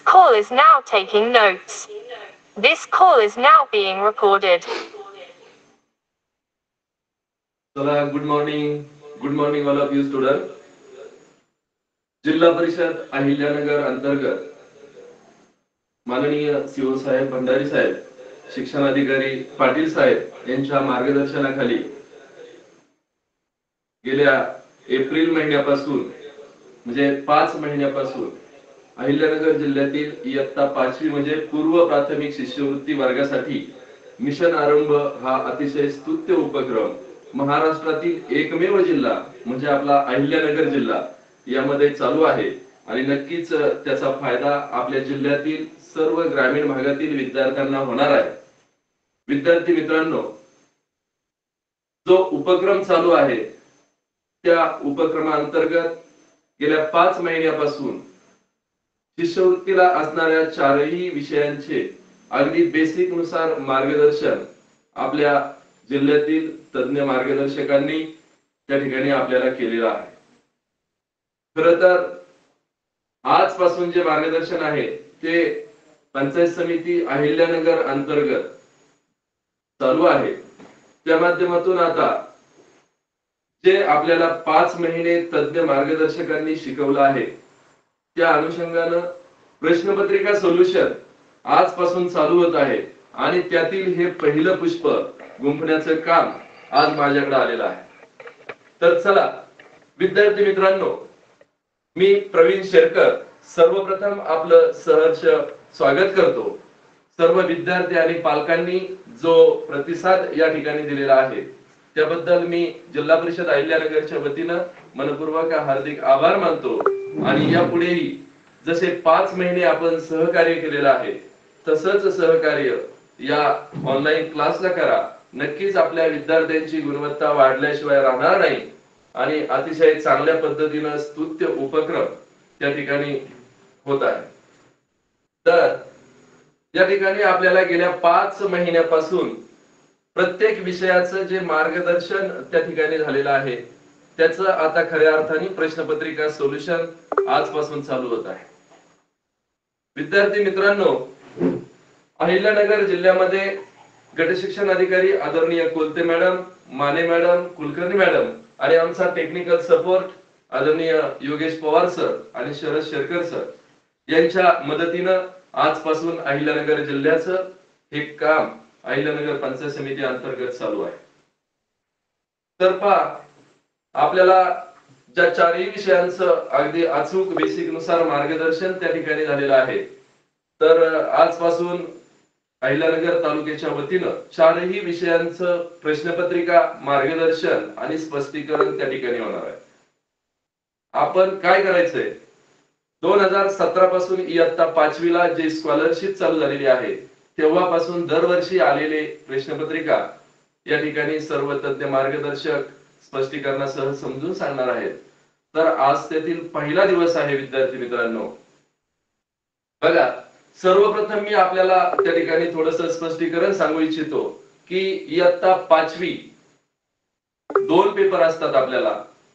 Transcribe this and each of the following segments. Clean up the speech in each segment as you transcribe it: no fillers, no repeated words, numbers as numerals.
call is now taking notes. This call is now being recorded. चला, good morning all of you student. जिल्हा परिषद अहिल्यानगर अंतर्गत माननीय CO साहेब भंडारी साहेब, शिक्षण अधिकारी पाटील साहेब यांच्या मार्गदर्शनाखाली गेल्या एप्रिल महिन्यापासून म्हणजे 5 महिन्यापासून अहिल्यानगर जिल्ह्यातील इयत्ता 5वी म्हणजे पूर्व प्राथमिक शिष्यवृत्ती वर्गासाठी मिशन आरंभ हा अतिशय स्तुत्य उपक्रम महाराष्ट्रातील एकमेव जिल्हा म्हणजे आपला अहिल्यानगर जिल्हा यामध्ये चालू आहे. आणि नक्कीच त्याचा फायदा आपल्या जिल्ह्यातील सर्व ग्रामीण भागातील विद्यार्थ्यांना होणार आहे. विद्यार्थी मित्रांनो, जो उपक्रम चालू आहे त्या उपक्रमाअंतर्गत गेल्या 5 महिन्यापासून शिष्यवृत्तीला असणाऱ्या 4ही विषयांचे अगदी बेसिक नुसार मार्गदर्शन आपल्या जिल्ह्यातील तज्ञ मार्गदर्शकांनी त्या ठिकाणी आपल्याला केलेलं आहे. खरं तर आजपासून जे मार्गदर्शन आहे ते पंचायत समिती अहिल्यानगर अंतर्गत चालू आहे. त्या माध्यमातून आता जे आपल्याला 5 महिने तज्ञ मार्गदर्शकांनी शिकवलं आहे त्या अनुषंगानं प्रश्नपत्रिका सोल्युशन आजपासून चालू होत आहे आणि त्यातील हे पहिलं पुष्प गुंफण्याचं काम आज माझ्याकडे आलेलं आहे. तर चला विद्यार्थी मित्रांनो, मी प्रवीण शेरकर सर्वप्रथम आपलं सहर्ष स्वागत करतो. सर्व विद्यार्थी आणि पालकांनी जो प्रतिसाद या ठिकाणी दिलेला आहे त्याबद्दल मी जिल्हा परिषद अहिल्यानगरच्या वतीनं मनपूर्वक हार्दिक आभार मानतो. आणि यापुढेही जसे 5 महिने आपण सहकार्य केलेलं आहे तसंच सहकार्य या ऑनलाईन क्लासला करा. नक्कीच आपल्या विद्यार्थ्यांची गुणवत्ता वाढल्याशिवाय राहणार नाही आणि अतिशय चांगल्या पद्धतीनं स्तुत्य उपक्रम त्या ठिकाणी होत आहे. तर या ठिकाणी आपल्याला गेल्या 5 महिन्यापासून प्रत्येक विषयाचं जे मार्गदर्शन त्या ठिकाणी झालेलं आहे त्याचं आता खऱ्या अर्थाने प्रश्नपत्रिका सोल्युशन आजपासून चालू होत आहे. विद्यार्थी मित्रांनो, अहिल्यानगर जिल्ह्यामध्ये गट शिक्षण अधिकारी आदरणीय Kolte madam, Mane madam, Kulkarni madam आणि आमचा टेक्निकल सपोर्ट आदरणीय योगेश पवार सर आणि शरद शेरकर सर यांच्या मदतीनं आजपासून अहिल्यानगर जिल्ह्याचं हे काम अहिल्यानगर पंचायत समिती अंतर्गत चालू आहे. तर पहा, आपल्याला ज्या 4ही विषयांचं अगदी अचूक बेसिक नुसार मार्गदर्शन त्या ठिकाणी झालेलं आहे. तर आजपासून अहिल्यानगर तालुक्याच्या वतीनं 4ही विषयांचं प्रश्नपत्रिका मार्गदर्शन आणि स्पष्टीकरण त्या ठिकाणी होणार आहे. आपण काय करायचंय, 2017 पासून इयत्ता 5वीला जे स्कॉलरशिप चालू झालेली आहे तेव्हापासून दरवर्षी आलेले प्रश्नपत्रिका या ठिकाणी सर्व तज्ञ मार्गदर्शक स्पष्टीकरणासह समजून सांगणार आहेत. तर आज त्यातील पहिला दिवस आहे विद्यार्थी मित्रांनो. बघा, सर्वप्रथम मी आपल्याला त्या ठिकाणी थोडंसं स्पष्टीकरण सांगू इच्छितो की इयत्ता 5वी 2 पेपर असतात आपल्याला.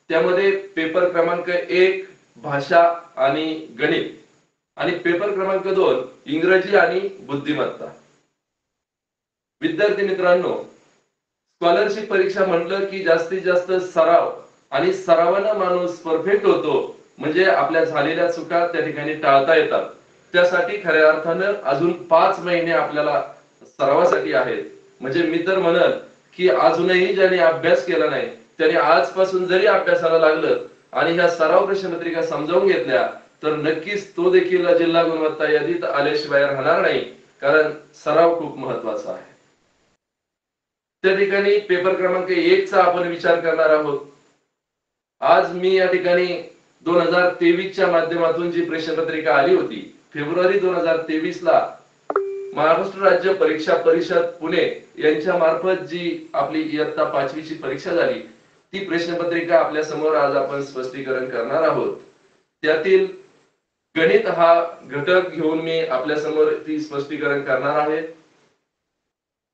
त्यामध्ये पेपर क्रमांक 1 भाषा आणि गणित आणि पेपर क्रमांक 2 इंग्रजी आणि बुद्धिमत्ता. विद्यार्थी मित्रांनो, स्कॉलरशिप परीक्षा म्हटलं की जास्तीत जास्त सराव आणि सरावानं माणूस परफेक्ट होतो. म्हणजे आपल्या झालेल्या चुका त्या ठिकाणी टाळता येतात. त्यासाठी खऱ्या अर्थानं अजून 5 महिने आपल्याला सरावासाठी आहेत. म्हणजे मी तर म्हणल की अजूनही ज्यांनी अभ्यास केला नाही त्यांनी आजपासून जरी अभ्यासाला लागलं आणि ह्या सराव प्रश्नपत्रिका समजावून घेतल्या तर नक्कीच तो देखील जिल्हा गुणवत्ता यादीत आल्याशिवाय राहणार नाही. कारण सराव खूप महत्वाचा आहे. त्या ठिकाणी पेपर क्रमांक 1 चा आपण विचार करणार आहोत. आज मी या ठिकाणी 2023च्या माध्यमातून जी प्रश्नपत्रिका आली होती फेब्रुवारी 2023 ला महाराष्ट्र राज्य परीक्षा परिषद पुणे यांच्या मार्फत जी आपली इयत्ता 5वीची परीक्षा झाली ती प्रश्नपत्रिका आपल्या समोर आज आपण स्पष्टीकरण करणार आहोत. त्यातील गणित हा घटक घेऊन मी आपल्या समोर ती स्पष्टीकरण करणार आहे.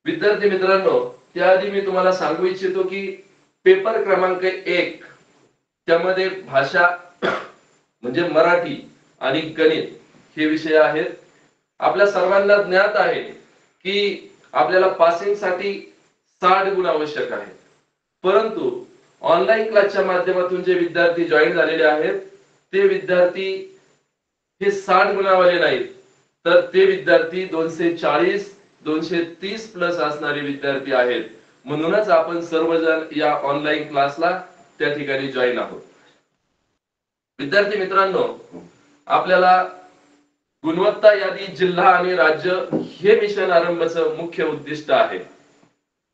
विद्यार्थी मित्रांनो, त्याआधी मी तुम्हाला सांगू इच्छितो की पेपर क्रमांक 1 त्यामध्ये भाषा म्हणजे मराठी आणि गणित हे विषय आहेत. आपल्या सर्वांना ज्ञात आहे की आपल्याला पासिंग साठी 60 गुण आवश्यक आहे. परंतु ऑनलाईन क्लासच्या माध्यमातून जे विद्यार्थी जॉईन झालेले आहेत ते विद्यार्थी हे 60 गुणावाले नाहीत, तर ते विद्यार्थी 240 230 प्लस असणारे विद्यार्थी आहेत. म्हणूनच आपण सर्वजण या ऑनलाईन क्लासला त्या ठिकाणी जॉईन आहोत. विद्यार्थी मित्रांनो, आपल्याला गुणवत्ता यादी जिल्हा आणि राज्य हे मिशन आरंभचं मुख्य उद्दिष्ट आहे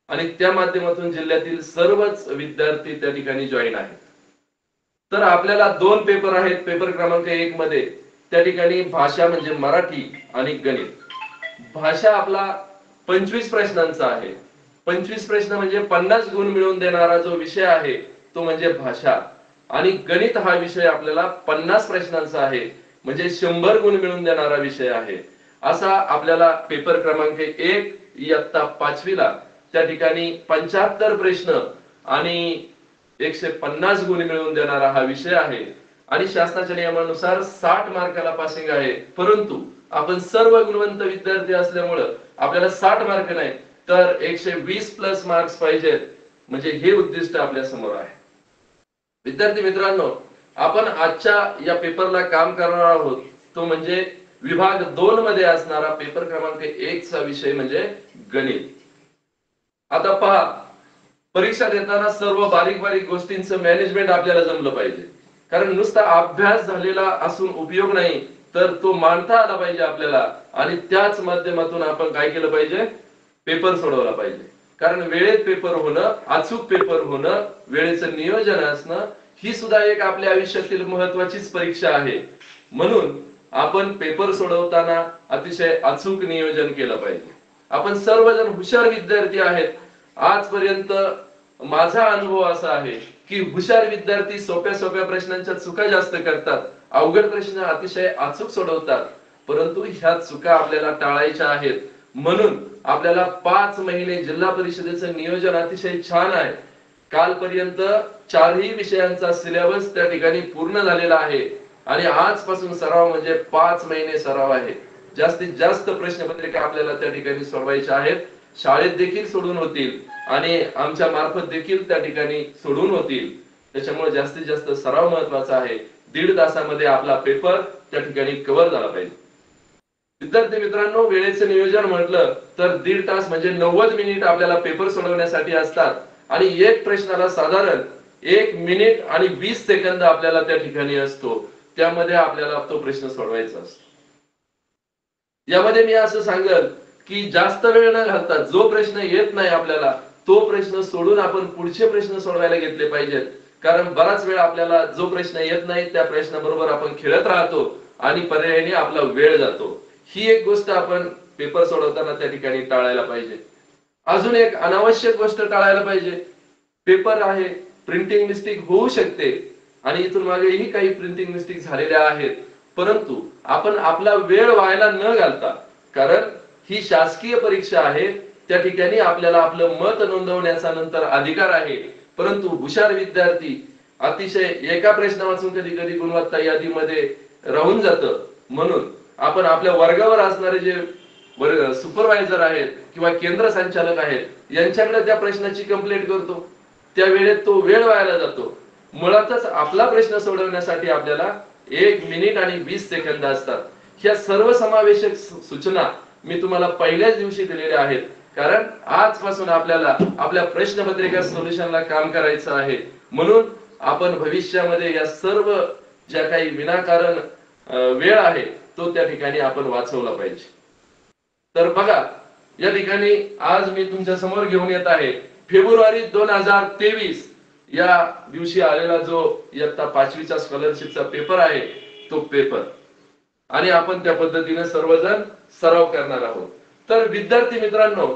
आणि त्या माध्यमातून जिल्ह्यातील सर्वच विद्यार्थी त्या ठिकाणी जॉईन आहेत. तर आपल्याला 2 पेपर आहेत. पेपर क्रमांक 1 मध्ये त्या ठिकाणी भाषा म्हणजे मराठी आणि गणित. भाषा आपला 25 प्रश्नांचा आहे. 25 प्रश्न म्हणजे 50 गुण मिळवून देणारा जो विषय आहे तो म्हणजे भाषा. आणि गणित हा विषय आपल्याला 50 प्रश्नांचा आहे, म्हणजे 100 गुण मिळवून देणारा विषय आहे. असा आपल्याला पेपर क्रमांक 1 इयत्ता 5वी ला त्या ठिकाणी 75 प्रश्न आणि 150 गुण मिळवून देणारा हा विषय आहे. आणि शासनाच्या नियमानुसार 60 मार्काला पासिंग आहे. परंतु आपण सर्व गुणवंत विद्यार्थी असल्यामुळे आपल्याला 60 मार्क नाही तर 120 प्लस मार्क्स पाहिजेत, म्हणजे हे उद्दिष्ट आपल्या समोर आहे. विद्यार्थी मित्रांनो, आपण आजच्या या पेपरला काम करणार आहोत तो म्हणजे विभाग 2 मध्ये असणारा पेपर क्रमांक 1 चा विषय म्हणजे गणित. आता पहा, परीक्षा देताना सर्व बारीक बारीक गोष्टींचं मॅनेजमेंट आपल्याला जमलं पाहिजे. कारण नुसता अभ्यास झालेला असून उपयोग नाही, तर तो मांडता आला पाहिजे आपल्याला. आणि त्याच माध्यमातून आपण काय केलं पाहिजे, पेपर सोडवला पाहिजे. कारण वेळेत पेपर होणं, अचूक पेपर होणं, वेळेचं नियोजन असणं ही सुद्धा एक आपल्या आयुष्यातील महत्त्वाचीच परीक्षा आहे. म्हणून आपण पेपर सोडवताना अतिशय अचूक नियोजन केलं पाहिजे. आपण सर्वजण हुशार विद्यार्थी आहेत. आजपर्यंत माझा अनुभव असा आहे की हुशार विद्यार्थी सोप्या सोप्या प्रश्नांच्या चुका जास्त करतात, अवघड प्रश्न अतिशय अचूक सोडवतात. परंतु ह्या चुका आपल्याला टाळायच्या आहेत. म्हणून आपल्याला 5 महिने जिल्हा परिषदेचं नियोजन अतिशय छान आहे. कालपर्यंत 4ही विषयांचा सिलेबस त्या ठिकाणी पूर्ण झालेला आहे आणि आजपासून सराव म्हणजे 5 महिने सराव आहे. जास्तीत जास्त प्रश्नपत्रिका आपल्याला त्या ठिकाणी सोडवायच्या आहेत. शाळेत देखील सोडून होतील आणि आमच्या मार्फत देखील त्या ठिकाणी सोडून होतील. त्याच्यामुळे जास्तीत जास्त सराव महत्वाचा आहे. 1.5 तासामध्ये आपला पेपर त्या ठिकाणी कव्हर झाला पाहिजे. विद्यार्थी मित्रांनो, वेळेचं नियोजन म्हटलं तर 1.5 तास म्हणजे 90 मिनिट आपल्याला पेपर सोडवण्यासाठी असतात आणि एक प्रश्नाला साधारण 1 मिनिट आणि 20 सेकंद आपल्याला त्या ठिकाणी असतो. त्यामध्ये आपल्याला तो प्रश्न सोडवायचा असतो. यामध्ये मी असं सांगेल की जास्त वेळ न घालता जो प्रश्न येत नाही आपल्याला तो प्रश्न सोडून आपण पुढचे प्रश्न सोडवायला घेतले पाहिजेत. कारण बराच वेळ आपल्याला जो प्रश्न येत नाही त्या प्रश्नाबरोबर आपण खेळत राहतो आणि पर्यायाने आपला वेळ जातो. ही एक गोष्ट आपण पेपर सोडवताना त्या ठिकाणी टाळायला पाहिजे. अजून एक अनावश्यक गोष्ट टाळायला पाहिजे. पेपर आहे, प्रिंटिंग मिस्टेक होऊ शकते आणि इथून मागेही काही प्रिंटिंग मिस्टेक झालेल्या आहेत. परंतु आपण आपला वेळ वायाला न घालता, कारण ही शासकीय परीक्षा आहे, त्या ठिकाणी आपल्याला आपलं मत नोंदवण्याचा नंतर अधिकार आहे. परंतु हुशार विद्यार्थी अतिशय एका प्रश्न वाचून कधी कधी गुणवत्ता यादीमध्ये राहून जातं. म्हणून आपण आपल्या वर्गावर असणारे जे सुपरवायझर आहेत किंवा केंद्र संचालक आहेत यांच्याकडे त्या प्रश्नाची कंप्लेंट करतो. त्या वेळेत तो वेळ वायाला जातो. मुळातच आपला प्रश्न सोडवण्यासाठी आपल्याला 1 मिनिट आणि 20 सेकंद असतात. ह्या सर्व समावेशक सूचना मी तुम्हाला पहिल्याच दिवशी दिलेल्या आहेत. कारण आजपासून आपल्याला आपल्या प्रश्नपत्रिका सोल्युशनला काम करायचं आहे. म्हणून आपण भविष्यामध्ये या सर्व ज्या काही विनाकारण वेळ आहे तो त्या ठिकाणी आपण वाचवला पाहिजे. तर बघा, या ठिकाणी आज मी तुमच्या समोर घेऊन येत आहे फेब्रुवारी 2023 या दिवशी आलेला जो इयत्ता 5वीचा स्कॉलरशिपचा पेपर आहे तो पेपर, आणि आपण त्या पद्धतीने सर्वजण सराव करणार आहोत. तर विद्यार्थी मित्रांनो,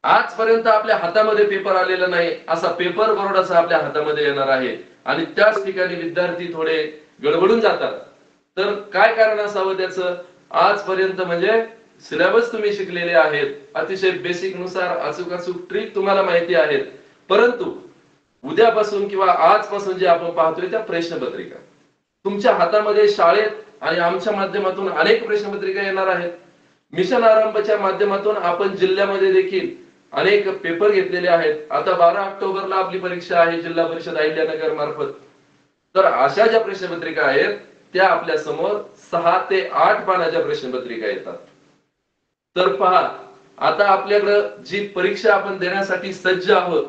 आजपर्यंत आपल्या हातामध्ये पेपर आलेला नाही असा पेपर बोर्डाचा आपल्या हातामध्ये येणार आहे आणि त्याच ठिकाणी विद्यार्थी थोडे गडबडून जातात. तर काय कारण असावं त्याचं? आजपर्यंत म्हणजे सिलेबस तुम्ही शिकलेले आहेत, अतिशय बेसिक नुसार अचूक अचूक ट्रिक तुम्हाला माहिती आहेत. परंतु उद्यापासून किंवा आजपासून जे आपण पाहतोय त्या प्रश्नपत्रिका तुमच्या हातामध्ये शाळेत आणि आमच्या माध्यमातून अनेक प्रश्नपत्रिका येणार आहेत. मिशन आरंभच्या माध्यमातून आपण जिल्ह्यामध्ये देखील अनेक पेपर घेतलेले आहेत. आता 12 ऑक्टोबरला आपली परीक्षा आहे जिल्हा परिषद अहिल्यानगर मार्फत. तर अशा ज्या प्रश्नपत्रिका आहेत त्या आपल्या समोर 6 ते 8 पानाच्या प्रश्नपत्रिका येतात. तर पहा, आता आपल्याकडे जी परीक्षा आपण देण्यासाठी सज्ज आहोत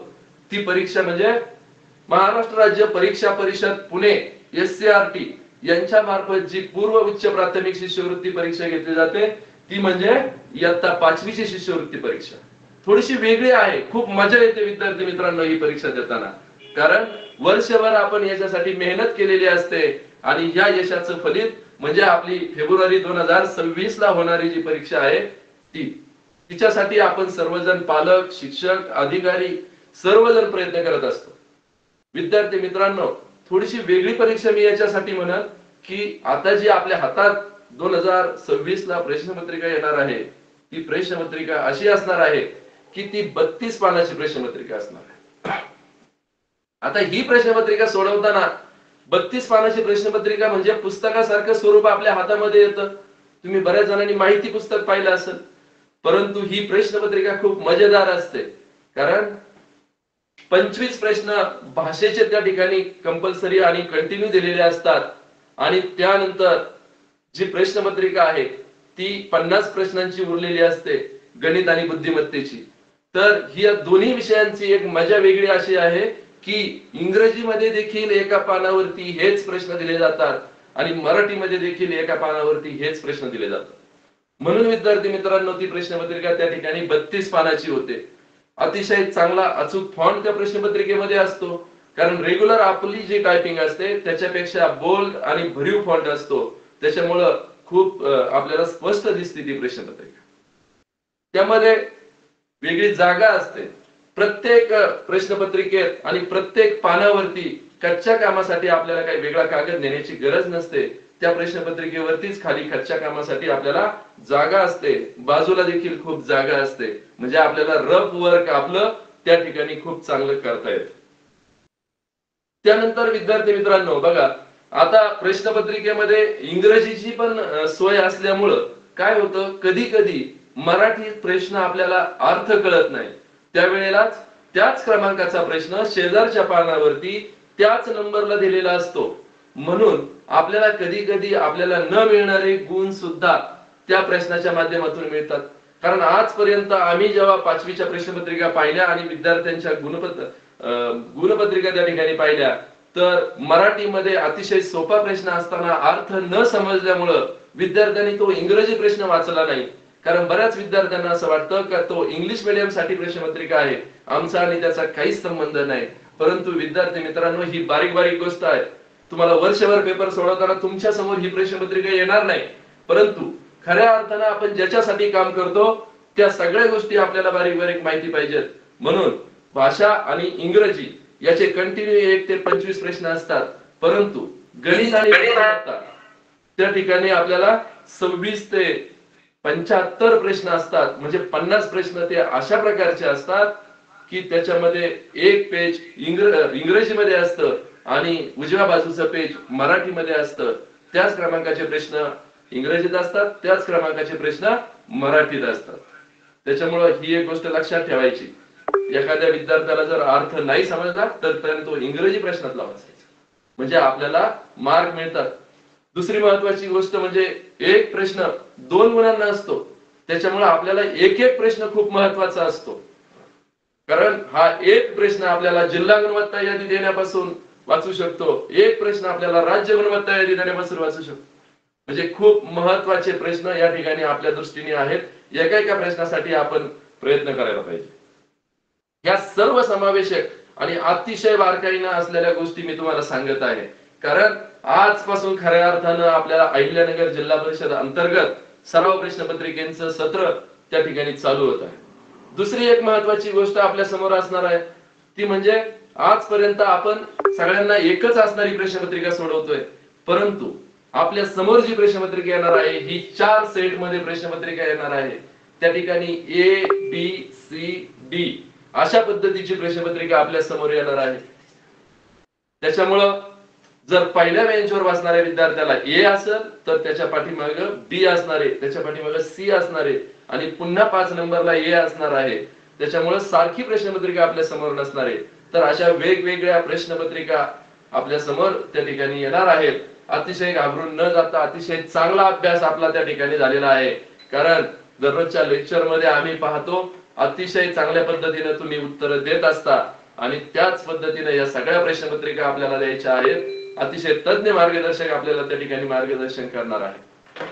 ती परीक्षा म्हणजे महाराष्ट्र राज्य परीक्षा परिषद पुणे SCRT यांच्या मार्फत जी पूर्व उच्च प्राथमिक शिष्यवृत्ती परीक्षा घेतली जाते ती म्हणजे इयत्ता 5वी ची शिष्यवृत्ती परीक्षा. थोडीशी वेगळी आहे. खूप मजा येते विद्यार्थी मित्रांनो ही परीक्षा देताना, कारण वर्षभर आपण याच्यासाठी मेहनत केलेली असते आणि या यशाचं फलित म्हणजे आपली फेब्रुवारी 2026 ला होणारी जी परीक्षा आहे तिच्यासाठी आपण सर्वजण पालक, शिक्षक, अधिकारी सर्वजण प्रयत्न करत असतो. विद्यार्थी मित्रांनो, थोडीशी वेगळी परीक्षा मी याच्यासाठी म्हणत की आता जी आपल्या हातात 2026 ला प्रश्नपत्रिका येणार आहे ती प्रश्नपत्रिका अशी असणार आहे की ती 32 पानाची प्रश्नपत्रिका असणार आहे. आता ही प्रश्नपत्रिका सोडवताना 32 पानाची प्रश्नपत्रिका म्हणजे पुस्तकासारखं स्वरूप आपल्या हातामध्ये येतं. तुम्ही बऱ्याच जणांनी माहिती पुस्तक पाहिलं असेल, परंतु ही प्रश्नपत्रिका खूप मजेदार असते. कारण 25 प्रश्न भाषेचे त्या ठिकाणी कंपल्सरी आणि कंटिन्यू दिलेले असतात आणि त्यानंतर जी प्रश्नपत्रिका आहे ती 50 प्रश्नांची उरलेली असते गणित आणि बुद्धिमत्तेची. तर ही दोन्ही विषयांची एक मजा वेगळी अशी आहे की इंग्रजीमध्ये देखील एका पानावरती हेच प्रश्न दिले जातात आणि मराठीमध्ये देखील एका पानावरती हेच प्रश्न दिले जातात. म्हणून विद्यार्थी मित्रांनो ती प्रश्नपत्रिका त्या ठिकाणी 32 पानाची होते. अतिशय चांगला अचूक फॉन्ट त्या प्रश्नपत्रिकेमध्ये असतो, कारण रेग्युलर आपली जी टायपिंग असते त्याच्यापेक्षा बोल्ड आणि भरीव फॉन्ट असतो. त्याच्यामुळं खूप आपल्याला स्पष्ट दिसते ती प्रश्नपत्रिका. त्यामध्ये वेगळी जागा असते. प्रत्येक प्रश्नपत्रिकेत आणि प्रत्येक पानावरती कच्च्या कामासाठी आपल्याला काही वेगळा कागद नेण्याची गरज नसते. त्या प्रश्नपत्रिकेवरतीच खाली कच्च्या कामासाठी आपल्याला जागा असते. बाजूला देखील खूप जागा असते, म्हणजे आपल्याला रफ वर्क आपलं त्या ठिकाणी खूप चांगलं करता येतं. त्यानंतर विद्यार्थी मित्रांनो बघा, आता प्रश्नपत्रिकेमध्ये इंग्रजीची पण सोय असल्यामुळं काय होतं, कधी कधी मराठी प्रश्न आपल्याला अर्थ कळत नाही. त्यावेळेलाच त्याच क्रमांकाचा प्रश्न शेजारच्या पानावरती त्याच नंबरला दिलेला असतो. म्हणून आपल्याला कधी कधी आपल्याला न मिळणारे गुण सुद्धा त्या प्रश्नाच्या माध्यमातून मिळतात. कारण आजपर्यंत आम्ही जेव्हा 5वीच्या प्रश्नपत्रिका पाहिल्या आणि विद्यार्थ्यांच्या गुणपत्रिका त्या ठिकाणी पाहिल्या, तर मराठीमध्ये अतिशय सोपा प्रश्न असताना अर्थ न समजल्यामुळं विद्यार्थ्यांनी तो इंग्रजी प्रश्न वाचला नाही. कारण बऱ्याच विद्यार्थ्यांना असं वाटतं का तो इंग्लिश मीडियम साठी प्रश्नपत्रिका आहे, आमचा आणि त्याचा काहीच संबंध नाही. परंतु विद्यार्थी मित्रांनो, ही बारीक बारीक गोष्ट आहे. तुम्हाला वर्षभर पेपर सोडवताना तुमच्या समोर ही प्रश्नपत्रिका येणार नाही, परंतु खऱ्या अर्थानं आपण ज्याच्यासाठी काम करतो त्या सगळ्या गोष्टी आपल्याला बारीक बारीक माहिती पाहिजेत. म्हणून भाषा आणि इंग्रजी याचे कंटिन्यू 1 ते 25 प्रश्न असतात, परंतु गणित आणि बुद्धिमत्ता त्या ठिकाणी आपल्याला 26 ते 75 प्रश्न असतात. म्हणजे 50 प्रश्न ते अशा प्रकारचे असतात की त्याच्यामध्ये एक पेज इंग्रजीमध्ये असतं आणि उजव्या बाजूचं पेज मराठीमध्ये असतं. त्याच क्रमांकाचे प्रश्न इंग्रजीत असतात, त्याच क्रमांकाचे प्रश्न मराठीत असतात. त्याच्यामुळे ही एक गोष्ट लक्षात ठेवायची, एखाद्या विद्यार्थ्याला जर अर्थ नाही समजला तर त्याने तो इंग्रजी प्रश्नातला वाचायचा, म्हणजे आपल्याला मार्क मिळतात. दुसरी महत्वाची गोष्ट म्हणजे एक प्रश्न 2 गुणांना असतो. त्याच्यामुळे आपल्याला एक एक प्रश्न खूप महत्वाचा असतो. कारण हा एक प्रश्न आपल्याला जिल्हा गुणवत्ता यादी देण्यापासून वाचू शकतो, एक प्रश्न आपल्याला राज्य गुणवत्ता यादी देण्यापासून वाचू शकतो. म्हणजे खूप महत्वाचे प्रश्न या ठिकाणी आपल्या दृष्टीने आहेत. एका एका प्रश्नासाठी आपण प्रयत्न करायला पाहिजे. या सर्व समावेशक आणि अतिशय बारकाईने असलेल्या गोष्टी मी तुम्हाला सांगत आहे, कारण आजपासून खऱ्या अर्थानं आपल्याला अहिल्यानगर जिल्हा परिषद अंतर्गत सराव प्रश्नपत्रिकेचं सत्र त्या ठिकाणी चालू होत आहे. दुसरी एक महत्वाची गोष्ट आपल्या समोर असणार आहे ती म्हणजे आजपर्यंत आपण सगळ्यांना एकच असणारी प्रश्नपत्रिका सोडवतोय, परंतु आपल्या समोर जी प्रश्नपत्रिका येणार आहे ही 4 सेट मध्ये प्रश्नपत्रिका येणार आहे. त्या ठिकाणी ABCD अशा पद्धतीची प्रश्नपत्रिका आपल्या समोर येणार आहे. त्याच्यामुळं जर पहिल्या बेंचवर बसणाऱ्या विद्यार्थ्याला ए असेल तर त्याच्या पाठीमागे बी असणार आहे, त्याच्या पाठीमागे सी असणार आहे आणि पुन्हा 5 नंबरला ए असणार आहे. त्याच्यामुळे सारखी प्रश्नपत्रिका आपल्या समोर नसणार आहे. तर अशा वेगवेगळ्या प्रश्नपत्रिका आपल्या समोर त्या ठिकाणी येणार आहेत. अतिशय घाबरून न जाता अतिशय चांगला अभ्यास आपला त्या ठिकाणी झालेला आहे. कारण दररोजच्या लेक्चर मध्ये आम्ही पाहतो अतिशय चांगल्या पद्धतीने तुम्ही उत्तर देत असता आणि त्याच पद्धतीने या सगळ्या प्रश्नपत्रिका आपल्याला द्यायच्या आहेत. अतिशय तज्ञ मार्गदर्शक आपल्याला त्या ठिकाणी मार्गदर्शन करणार आहे.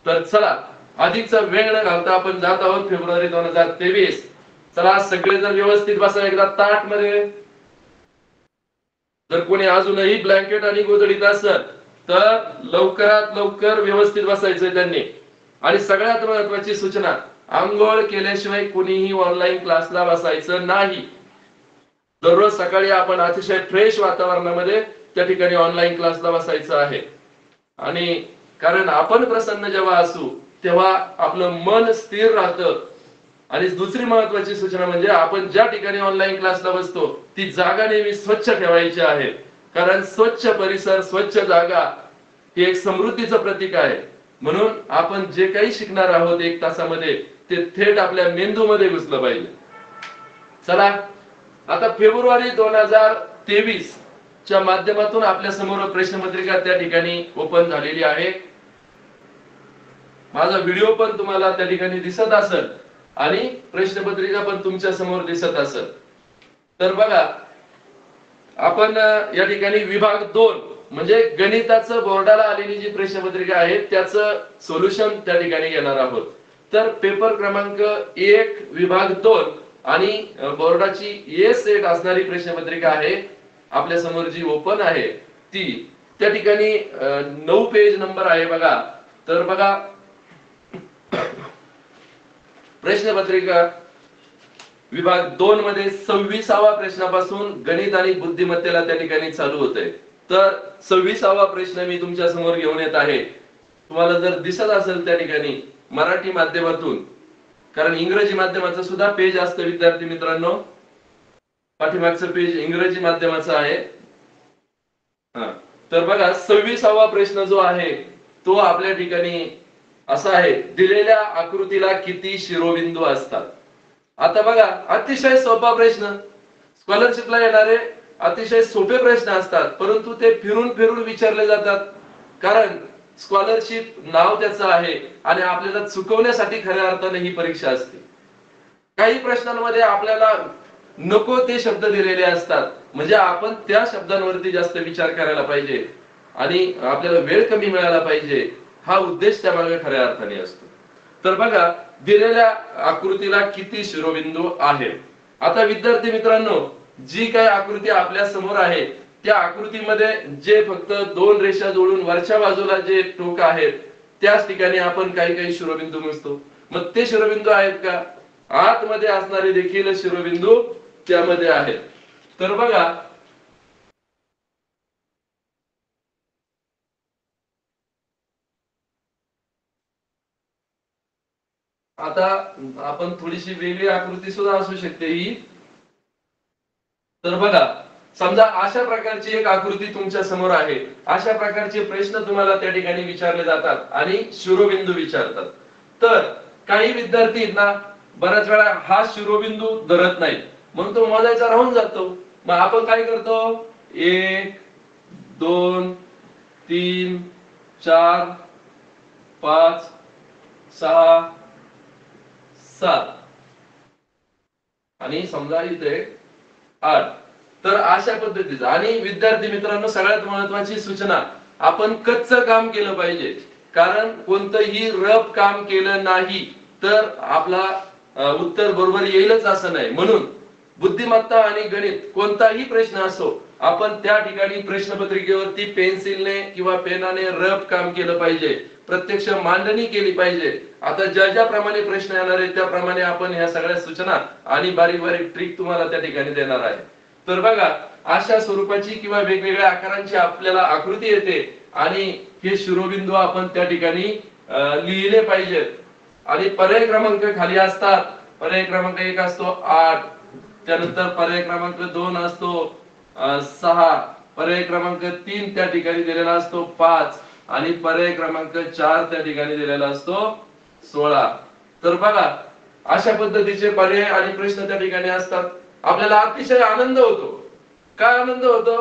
तर चला अधिकचा वेळ न घालता आपण जात आहोत फेब्रुवारी 2023. चला सगळेजण व्यवस्थित बसा एकदा ताट मध्ये. जर कोणी अजूनही ब्लँकेट आणि गोधडीत असेल तर लवकरात लवकर व्यवस्थित बसायचंय त्यांनी. आणि सगळ्यात महत्वाची सूचना, आंघोळ केल्याशिवाय कोणीही ऑनलाईन क्लासला बसायचं नाही. दररोज सकाळी आपण अतिशय फ्रेश वातावरणामध्ये त्या ठिकाणी ऑनलाईन क्लासला बसायचं आहे. आणि कारण आपण प्रसन्न जेव्हा असू तेव्हा आपलं मन स्थिर राहतं. आणि दुसरी महत्वाची सूचना म्हणजे आपण ज्या ठिकाणी ऑनलाईन क्लासला बसतो ती जागा नेहमी स्वच्छ ठेवायची आहे. कारण स्वच्छ परिसर, स्वच्छ जागा ही एक समृद्धीचं प्रतीक आहे. म्हणून आपण जे काही शिकणार आहोत 1 तासामध्ये ते थेट आपल्या मेंदूमध्ये घुसलं पाहिजे. चला आता फेब्रुवारी 2023 च्या माध्यमातून आपल्या समोर प्रश्नपत्रिका त्या ठिकाणी ओपन झालेली आहे. माझा व्हिडिओ पण तुम्हाला त्या ठिकाणी दिसत असेल आणि प्रश्नपत्रिका पण तुमच्या समोर दिसत असेल. तर बघा आपण या ठिकाणी विभाग 2 म्हणजे गणिताचं बोर्डाला आलेली जी प्रश्नपत्रिका आहे त्याचं सोल्युशन त्या ठिकाणी घेणार आहोत. तर पेपर क्रमांक 1 विभाग 2 आणि बोर्डाची ए सेट असणारी प्रश्नपत्रिका आहे आपल्या समोर जी ओपन आहे ती. त्या ठिकाणी 9 पेज नंबर आहे बघा. तर बघा प्रश्नपत्रिका विभाग 2 मध्ये 26वा प्रश्नापासून गणित आणि बुद्धिमत्तेला त्या ठिकाणी चालू होते. तर 26वा प्रश्न मी तुमच्या समोर घेऊन येत आहे. तुम्हाला जर दिसत असेल त्या ठिकाणी मराठी माध्यमातून, कारण इंग्रजी माध्यमाचं सुद्धा पेज असतं विद्यार्थी मित्रांनो. पाठीमागचं पेज इंग्रजी माध्यमाचं आहे. तर बघा 26वा प्रश्न जो आहे तो आपल्या ठिकाणी असा आहे, दिलेल्या आकृतीला किती शिरोबिंदू असतात. आता बघा अतिशय सोपा प्रश्न, स्कॉलरशिपला येणारे अतिशय सोपे प्रश्न असतात परंतु ते फिरून फिरून विचारले जातात. कारण स्कॉलरशिप नाव त्याचं आहे आणि आपल्याला चुकवण्यासाठी खऱ्या अर्थाने ही परीक्षा असते. काही प्रश्नांमध्ये आपल्याला नको ते शब्द दिलेले असतात म्हणजे आपण त्या शब्दांवरती जास्त विचार करायला पाहिजे आणि आपल्याला वेळ कमी मिळाला पाहिजे हा उद्देश त्यामागे खऱ्या अर्थाने असतो. तर बघा दिलेल्या आकृतीला किती शिरोबिंदू आहेत. आता विद्यार्थी मित्रांनो जी काही आकृती आपल्या समोर आहे त्या आकृतीमध्ये जे फक्त 2 रेषा जोडून वरच्या बाजूला जे टोक आहेत त्याच ठिकाणी आपण काही काही शिरोबिंदू मोजतो. मग ते शिरोबिंदू आहेत का? आतमध्ये असणारे देखील शिरोबिंदू त्यामध्ये आहेत. तर बघा आता आपण थोडीशी वेगळी आकृती सुद्धा असू शकते ही. तर बघा समजा अशा प्रकारची एक आकृती तुमच्या समोर आहे. अशा प्रकारचे प्रश्न तुम्हाला त्या ठिकाणी विचारले जातात आणि शिरोबिंदू विचारतात. तर काही विद्यार्थी ना बऱ्याच वेळा हा शिरोबिंदू धरत नाही म्हणून तो मोजायचा राहून जातो. मग आपण काय करतो 1 2 3 4 5 6 7 आणि समजा इथे 8. तर अशा पद्धतीचं. आणि विद्यार्थी मित्रांनो सगळ्यात महत्वाची सूचना, आपण कच्चं काम केलं पाहिजे. कारण कोणतंही रफ काम केलं नाही तर आपला उत्तर बरोबर येईलच असं नाही. म्हणून बुद्धिमत्ता आणि गणित कोणताही प्रश्न असो आपण त्या ठिकाणी प्रश्नपत्रिकेवरती पेन्सिलने किंवा पेनाने रफ काम केलं पाहिजे. प्रत्यक्ष मांडणी केली पाहिजे. आता ज्या प्रमाणे प्रश्न येणार आहेत त्याप्रमाणे आपण ह्या सगळ्या सूचना आणि बारीक बारीक ट्रिक तुम्हाला त्या ठिकाणी देणार आहे. तर बघा अशा स्वरूपाची किंवा वेगवेगळ्या आकारांची आपल्याला आकृती येते आणि हे शिरोबिंदू आपण त्या ठिकाणी लिहिले पाहिजेत. आणि पर्याय क्रमांक खाली असतात. पर्याय क्रमांक 1 असतो 8, त्यानंतर पर्याय क्रमांक 2 असतो 6, पर्याय क्रमांक 3 त्या ठिकाणी दिलेला असतो 5 आणि पर्याय क्रमांक 4 त्या ठिकाणी दिलेला असतो 16. तर बघा अशा पद्धतीचे पर्याय आणि प्रश्न त्या ठिकाणी असतात. आपल्याला अतिशय आनंद होतो. काय आनंद होतो?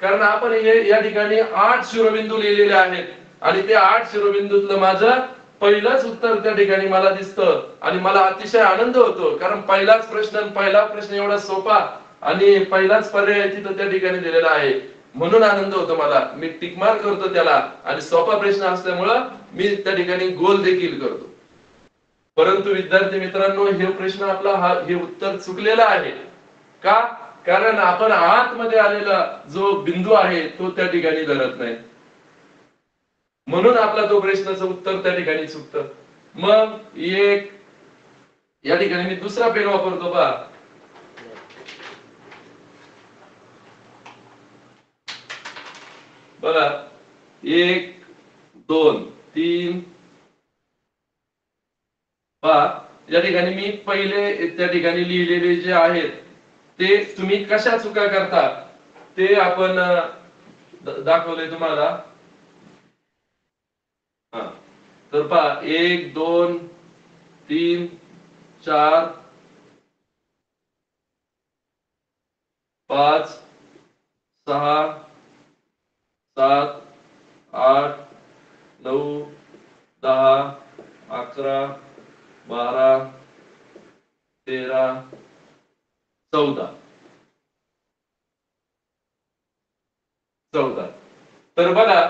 कारण आपण हे या ठिकाणी 8 शिरोबिंदू लिहिलेले आहेत आणि ते 8 शिरोबिंदूतलं माझं पहिलंच उत्तर त्या ठिकाणी मला दिसतं आणि मला अतिशय आनंद होतो. कारण पहिला प्रश्न एवढा सोपा आणि पहिलाच पर्याय तिथं त्या ठिकाणी दिलेला आहे, म्हणून आनंद होतो मला. मी टिक मार्क करतो त्याला आणि सोपा प्रश्न असल्यामुळं मी त्या ठिकाणी गोल देखील करतो. परंतु विद्यार्थी मित्रांनो, हे प्रश्न आपला हे उत्तर चुकलेलं आहे. का? कारण आपण आतमध्ये आलेला जो बिंदू आहे तो त्या ठिकाणी धरत नाही, म्हणून आपला तो प्रश्नाचं उत्तर त्या ठिकाणी चुकतं. मग एक या ठिकाणी मी दुसरा पेन वापरतो पहा. बघा 1 2 3 पहा या ठिकाणी मी पहिले त्या ठिकाणी लिहिलेले जे आहेत ते तुम्ही कशा चुका करता ते आपण दाखवले तुम्हाला. हा तर पहा 1 2 3 4 5 6 7 8 9 10 11 12 13 14. तर बघा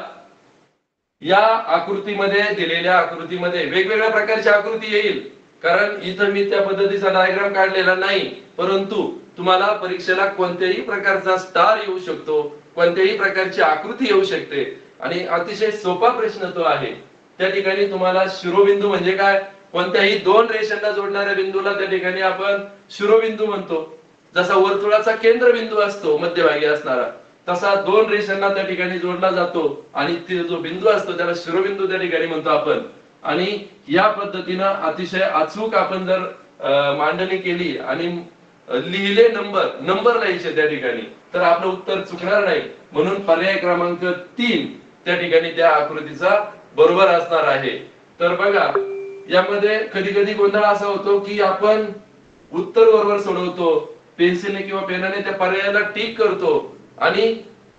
या आकृतीमध्ये दिलेल्या आकृतीमध्ये वेगवेगळ्या प्रकारची आकृती येईल, कारण इथं मी त्या पद्धतीचा डायग्राम काढलेला नाही. परंतु तुम्हाला परीक्षेला कोणत्याही प्रकारचा स्टार येऊ शकतो, कोणत्याही प्रकारची आकृती येऊ शकते आणि अतिशय सोपा प्रश्न तो आहे. त्या ठिकाणी तुम्हाला शिरोबिंदू म्हणजे काय? कोणत्याही दोन रेषांना जोडणाऱ्या बिंदूला त्या ठिकाणी आपण शिरोबिंदू म्हणतो. जसा वर्तुळाचा केंद्रबिंदू असतो मध्यभागी असणारा, तसा दोन रेषांना त्या ठिकाणी जोडला जातो आणि ते जो बिंदू असतो त्याला शिरोबिंदू त्या ठिकाणी म्हणतो आपण. आणि या पद्धतीनं अतिशय अचूक आपण जर मांडणी केली आणि लिहिले नंबर लिहायचे त्या ठिकाणी, तर आपलं उत्तर चुकणार नाही. म्हणून पर्याय क्रमांक 3 त्या ठिकाणी त्या आकृतीचा बरोबर असणार आहे. तर बघा यामध्ये कधी कधी गोंधळ असा होतो की आपण उत्तर बरोबर सोडवतो, पेन्सिलने किंवा पेनाने त्या पर्यायाला टिक करतो आणि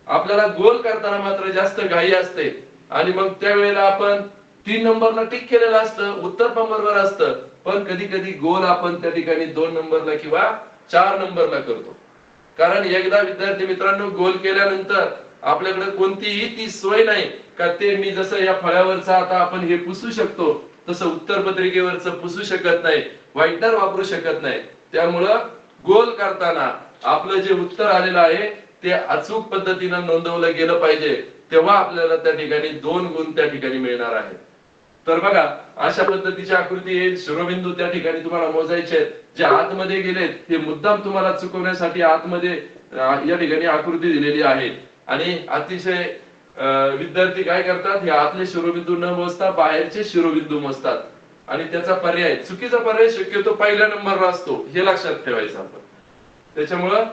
आपल्याला गोल करताना मात्र जास्त घाई असते आणि मग त्यावेळेला आपण 3 नंबरला टिक केलेलं असतं, उत्तर पण बरोबर असतं, पण कधी कधी गोल आपण त्या ठिकाणी 2 नंबरला किंवा 4 नंबरला करतो. कारण एकदा विद्यार्थी मित्रांनो गोल केल्यानंतर आपल्याकडे कोणतीही ती सोय नाही का ते मी जसं या फळ्यावरचा आता आपण हे पुसू शकतो तसं उत्तर पत्रिकेवरच पुसू शकत नाही, व्हाईटनर वापरू शकत नाही. त्यामुळं गोल करताना आपलं जे उत्तर आलेलं आहे ते अचूक पद्धतीने नोंदवलं गेलं पाहिजे, तेव्हा आपल्याला त्या ठिकाणी 2 गुण त्या ठिकाणी मिळणार आहेत. तर बघा अशा पद्धतीची आकृती येईल. शिरोबिंदू त्या ठिकाणी तुम्हाला मोजायचे जे आतमध्ये गेलेत हे मुद्दाम तुम्हाला चुकवण्यासाठी आतमध्ये या ठिकाणी आकृती दिलेली आहे. आणि अतिशय विद्यार्थी काय करतात, हे आतले शिरोबिंदू न मोजता बाहेरचे शिरोबिंदू मोजतात आणि त्याचा पर्याय चुकीचा पर्याय शक्यतो पहिल्या नंबरला असतो, हे लक्षात ठेवायचं आपण. त्याच्यामुळं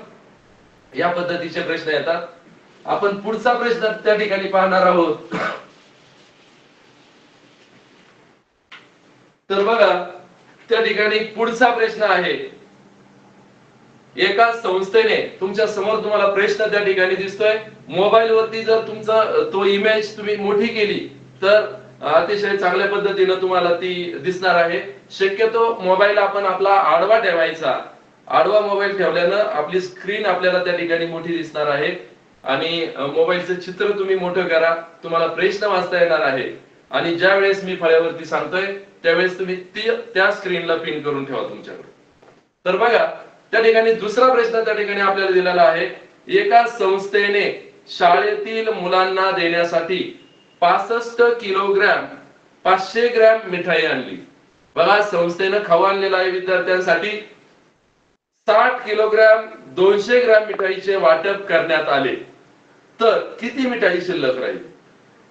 या पद्धतीचे प्रश्न येतात. आपण पुढचा प्रश्न त्या ठिकाणी पाहणार आहोत. तर बघा त्या ठिकाणी पुढचा प्रश्न आहे, एका संस्थेने तुमच्या समोर तुम्हाला प्रश्न त्या ठिकाणी दिसतोय. मोबाईल वरती जर तुमचा तो इमेज तुम्ही मोठी केली तर अतिशय चांगल्या पद्धतीने तुम्हाला ती दिसणार आहे. शक्यतो मोबाईल आपण आपला आडवा ठेवायचा. आडवा मोबाईल ठेवल्यानं आपली स्क्रीन आपल्याला त्या ठिकाणी मोठी दिसणार आहे आणि मोबाईलचं चित्र तुम्ही मोठं करा, तुम्हाला प्रश्न वाचता येणार आहे. आणि ज्या वेळेस मी फळ्यावरती सांगतोय त्यावेळेस तुम्ही त्या स्क्रीनला पिन करून ठेवा तुमच्याकडे. तर बघा त्या ठिकाणी दुसरा प्रश्न त्या ठिकाणी आपल्याला दिलेला आहे, एका संस्थेने शाळेतील मुलांना देण्यासाठी 65 किलोग्रॅम 500 ग्रॅम मिठाई आणली. बघा संस्थेनं खाऊ आणलेला आहे विद्यार्थ्यांसाठी. 60 किलोग्रॅम 200 ग्रॅम मिठाईचे वाटप करण्यात आले, तर किती मिठाई शिल्लक राहील?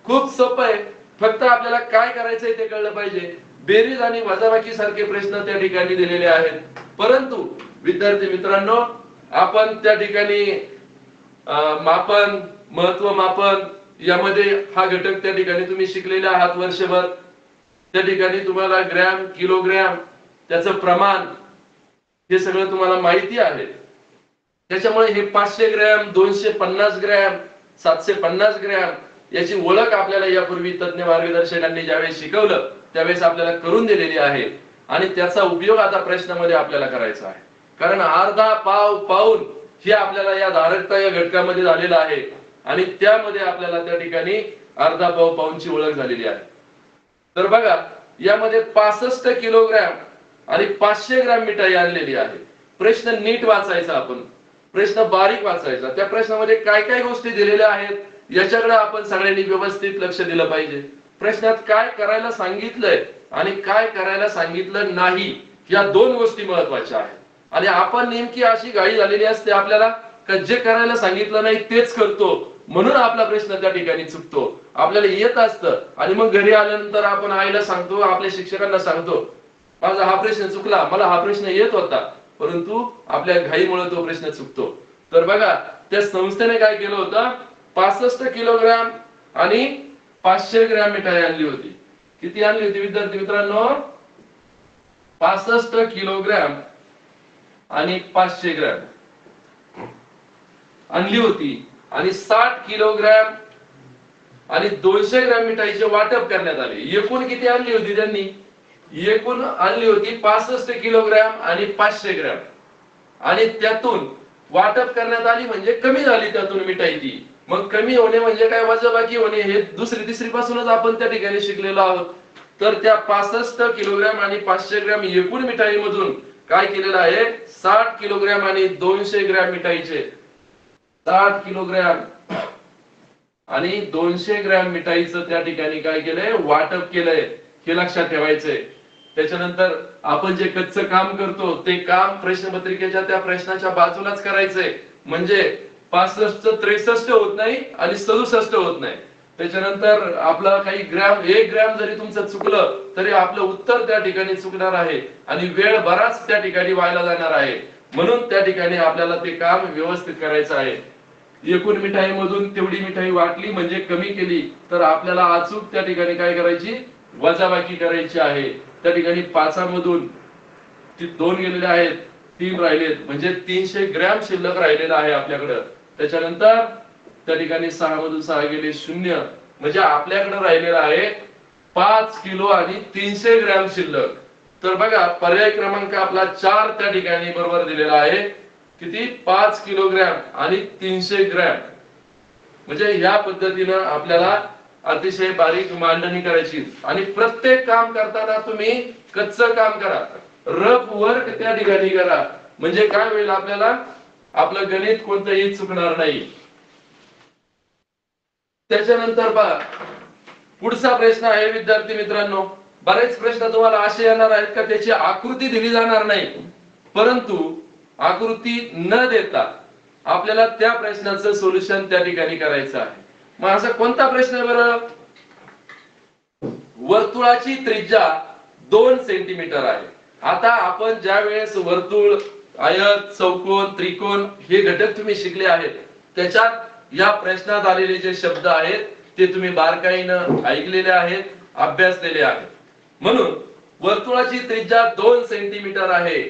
खूप सोपं आहे, फक्त आपल्याला काय करायचंय ते कळलं पाहिजे. बेरीज आणि वजाबाकी सारखे प्रश्न त्या ठिकाणी दिलेले आहेत. परंतु विद्यार्थी मित्रांनो आपण त्या ठिकाणी मापन महत्व मापन यामध्ये हा घटक त्या ठिकाणी तुम्ही शिकलेले आहात वर्षभर. त्या ठिकाणी तुम्हाला ग्रॅम, किलोग्रॅम, त्याचं प्रमाण हे सगळं तुम्हाला माहिती आहे. त्याच्यामुळे हे 500 ग्रॅम, 250 ग्रॅम, 750 ग्रॅम याची ओळख आपल्याला यापूर्वी तज्ञ मार्गदर्शकांनी ज्यावेळेस शिकवलं त्यावेळेस आपल्याला करून दिलेली आहे आणि त्याचा उपयोग आता प्रश्नामध्ये आपल्याला करायचा आहे. कारण अर्धा पाव पाऊन हे आपल्याला या धारकता या घटकामध्ये झालेलं आहे आणि त्यामध्ये आपल्याला त्या ठिकाणी अर्धा पाव पाऊनची ओळख झालेली आहे. तर बघा यामध्ये 65 किलोग्रॅम आणि 500 ग्रॅम मिठाई आणलेली आहे. प्रश्न नीट वाचायचा, आपण प्रश्न बारीक वाचायचा. त्या प्रश्नामध्ये काय काय गोष्टी दिलेल्या आहेत याच्याकडे आपण सगळ्यांनी व्यवस्थित लक्ष दिलं पाहिजे. प्रश्नात काय करायला सांगितलंय आणि काय करायला सांगितलं नाही या दोन गोष्टी महत्वाच्या आहेत. आणि आपण नेमकी अशी घाई झालेली असते आपल्याला का जे करायला सांगितलं नाही तेच करतो, म्हणून आपला प्रश्न त्या ठिकाणी चुकतो. आपल्याला येत असतं आणि मग घरी आल्यानंतर आपण आईला सांगतो, आपल्या शिक्षकांना सांगतो, माझा हा प्रश्न चुकला, मला हा प्रश्न येत होता, परंतु आपल्या घाईमुळे तो प्रश्न चुकतो. तर बघा त्या संस्थेने काय केलं होतं, 65 किलोग्रॅम आणि 500 ग्रॅम मिठाई आणली होती. किती आणली होती विद्यार्थी मित्रांनो? 65 किलोग्रॅम आणि 500 ग्रॅम आणली होती आणि 60 किलोग्रॅम आणि 200 ग्रॅम मिठाईचे वाटप करण्यात आले. एकूण किती आणली होती त्यांनी? एकूण आणली होती 65 किलोग्रॅम आणि 500 ग्रॅम आणि त्यातून वाटप करण्यात आली म्हणजे कमी झाली त्यातून मिठाई ती. मग कमी होणे म्हणजे काय, वजाबाकी होणे, हे दुसरी तिसरी पासूनच आपण त्या ठिकाणी शिकलेलो आहोत. तर त्या 65 किलोग्रॅम आणि 500 ग्रॅम एकूण मिठाई मधून काय केलेलं आहे, 60 किलोग्रॅम आणि 200 ग्रॅम मिठाईचे 60 किलोग्रॅम आणि 200 ग्रॅम मिठाईचं त्या ठिकाणी काय केलंय, वाटप केलंय. हे लक्षात ठेवायचंय. त्याच्यानंतर आपण जे कच्चं काम करतो ते काम प्रश्नपत्रिकेच्या त्या प्रश्नाच्या बाजूलाच करायचंय. म्हणजे 65 63 होत नाही आणि 67 होत नाही. त्याच्यानंतर आपलं काही ग्रॅम, 1 ग्रॅम जरी तुमचं चुकलं तरी आपलं उत्तर त्या ठिकाणी चुकणार आहे आणि वेळ बराच त्या ठिकाणी व्हायला जाणार आहे. म्हणून त्या ठिकाणी आपल्याला ते काम व्यवस्थित करायचं आहे. एकूण मिठाई मधून तेवढी मिठाई वाटली म्हणजे कमी केली तर आपल्याला अचूक त्या ठिकाणी काय करायची, वजाबाकी करायची आहे. त्या ठिकाणी 5 मधून 2 गेलेले आहेत, 3 राहिलेत म्हणजे 300 ग्रॅम शिल्लक राहिलेला आहे आपल्याकडे. त्याच्यानंतर त्या ठिकाणी 6 मधून 6 गेले 0 म्हणजे आपल्याकडे राहिलेला आहे 5 किलो आणि 300 ग्रॅम शिल्लक. तर बघा पर्याय क्रमांक आपला 4 त्या ठिकाणी बरोबर दिलेला आहे. किती? 5 किलोग्रॅम आणि 300 ग्रॅम. म्हणजे या पद्धतीनं आपल्याला अतिशय बारीक मांडणी करायची आणि प्रत्येक काम करताना तुम्ही कच्चं काम करा, रफ वर्क त्या ठिकाणी करा. म्हणजे काय होईल, आपल्याला आपलं गणित कोणतंही चुकणार नाही. त्याच्यानंतर पहा पुढचा प्रश्न आहे विद्यार्थी मित्रांनो. बरेच प्रश्न तुम्हाला असे येणार आहेत का त्याची आकृती दिली जाणार नाही, परंतु आकृती न देता आपल्याला त्या प्रश्नाचं सोल्युशन त्या ठिकाणी करायचं आहे. मग असा कोणता प्रश्न आहे बरं? वर्तुळाची त्रिज्या 2 सेंटीमीटर आहे. आता आपण ज्या वेळेस वर्तुळ, आयत, चौकोन, त्रिकोण हे घटक तुम्ही शिकले आहेत त्याच्यात या प्रश्नात आलेले जे शब्द आहेत ते तुम्ही बारकाईनं ऐकलेले आहेत, अभ्यासलेले आहेत. म्हणून वर्तुळाची त्रिज्या 2 सेंटीमीटर आहे.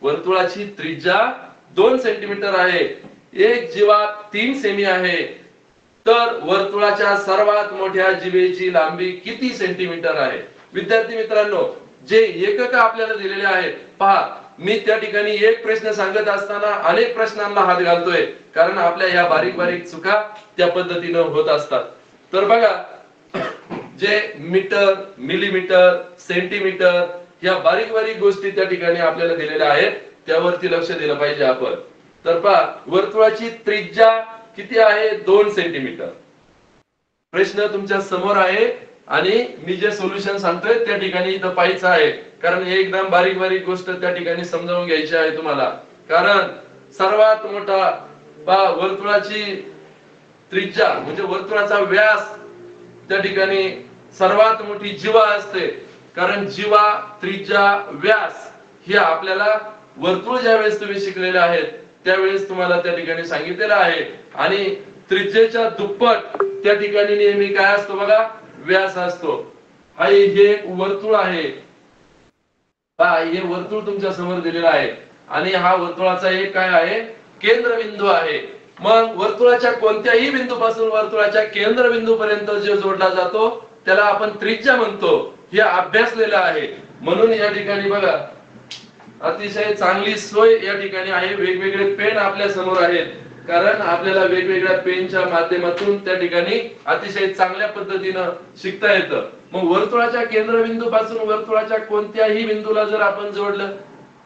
वर्तुळाची त्रिज्या 2 सेंटीमीटर आहे. एक जीवा 3 सेमी आहे. तर वर्तुळाच्या सर्वात मोठ्या जीवेची लांबी किती सेंटीमीटर आहे? विद्यार्थी मित्रांनो जे एकक आपल्याला दिलेले आहेत पहा, मी त्या ठिकाणी एक प्रश्न सांगत असताना अनेक प्रश्नांना हात घालतोय कारण आपल्या या बारीक बारीक चुका त्या पद्धतीनं होत असतात. तर बघा जे मीटर, मिलीमीटर, सेंटीमीटर या बारीक बारीक गोष्टी त्या ठिकाणी आपल्याला दिलेल्या आहेत त्यावरती लक्ष दिलं पाहिजे आपण. तर पहा वर्तुळाची त्रिज्या किती आहे? 2 सेंटीमीटर. प्रश्न तुमच्या समोर आहे आणि मी जे सोल्युशन सांगतोय त्या ठिकाणी इथं पाहायचं आहे कारण एकदम बारीक बारीक गोष्ट त्या ठिकाणी समजावून घ्यायची आहे तुम्हाला. कारण सर्वात मोठा वर्तुळाची त्रिज्या म्हणजे वर्तुळाचा व्यास त्या ठिकाणी सर्वात मोठी जीवा असते. कारण जीवा, त्रिज्या, व्यास हे आपल्याला वर्तुळ ज्या वेळेस तुम्ही शिकलेले आहेत त्यावेळेस तुम्हाला त्या ठिकाणी सांगितलेलं आहे. आणि त्रिज्येच्या दुप्पट त्या ठिकाणी नेहमी काय असतो बघा, व्यास असतो. हे एक वर्तुळ आहे, हे वर्तुळ तुमच्या समोर दिलेलं आहे आणि हा वर्तुळाचा एक काय आहे, केंद्रबिंदू आहे. मग वर्तुळाच्या कोणत्याही बिंदूपासून वर्तुळाच्या केंद्रबिंदू पर्यंत जो जोडला जातो त्याला आपण त्रिज्या म्हणतो. हे अभ्यासलेलं आहे. म्हणून या ठिकाणी बघा अतिशय चांगली सोय या ठिकाणी आहे. वेगवेगळे पेन आपल्या समोर आहेत, कारण आपल्याला वेगवेगळ्या पेनच्या माध्यमातून त्या ठिकाणी अतिशय चांगल्या पद्धतीनं शिकता येतं. मग वर्तुळाच्या केंद्रबिंदू पासून वर्तुळाच्या कोणत्याही बिंदूला जर आपण जोडलं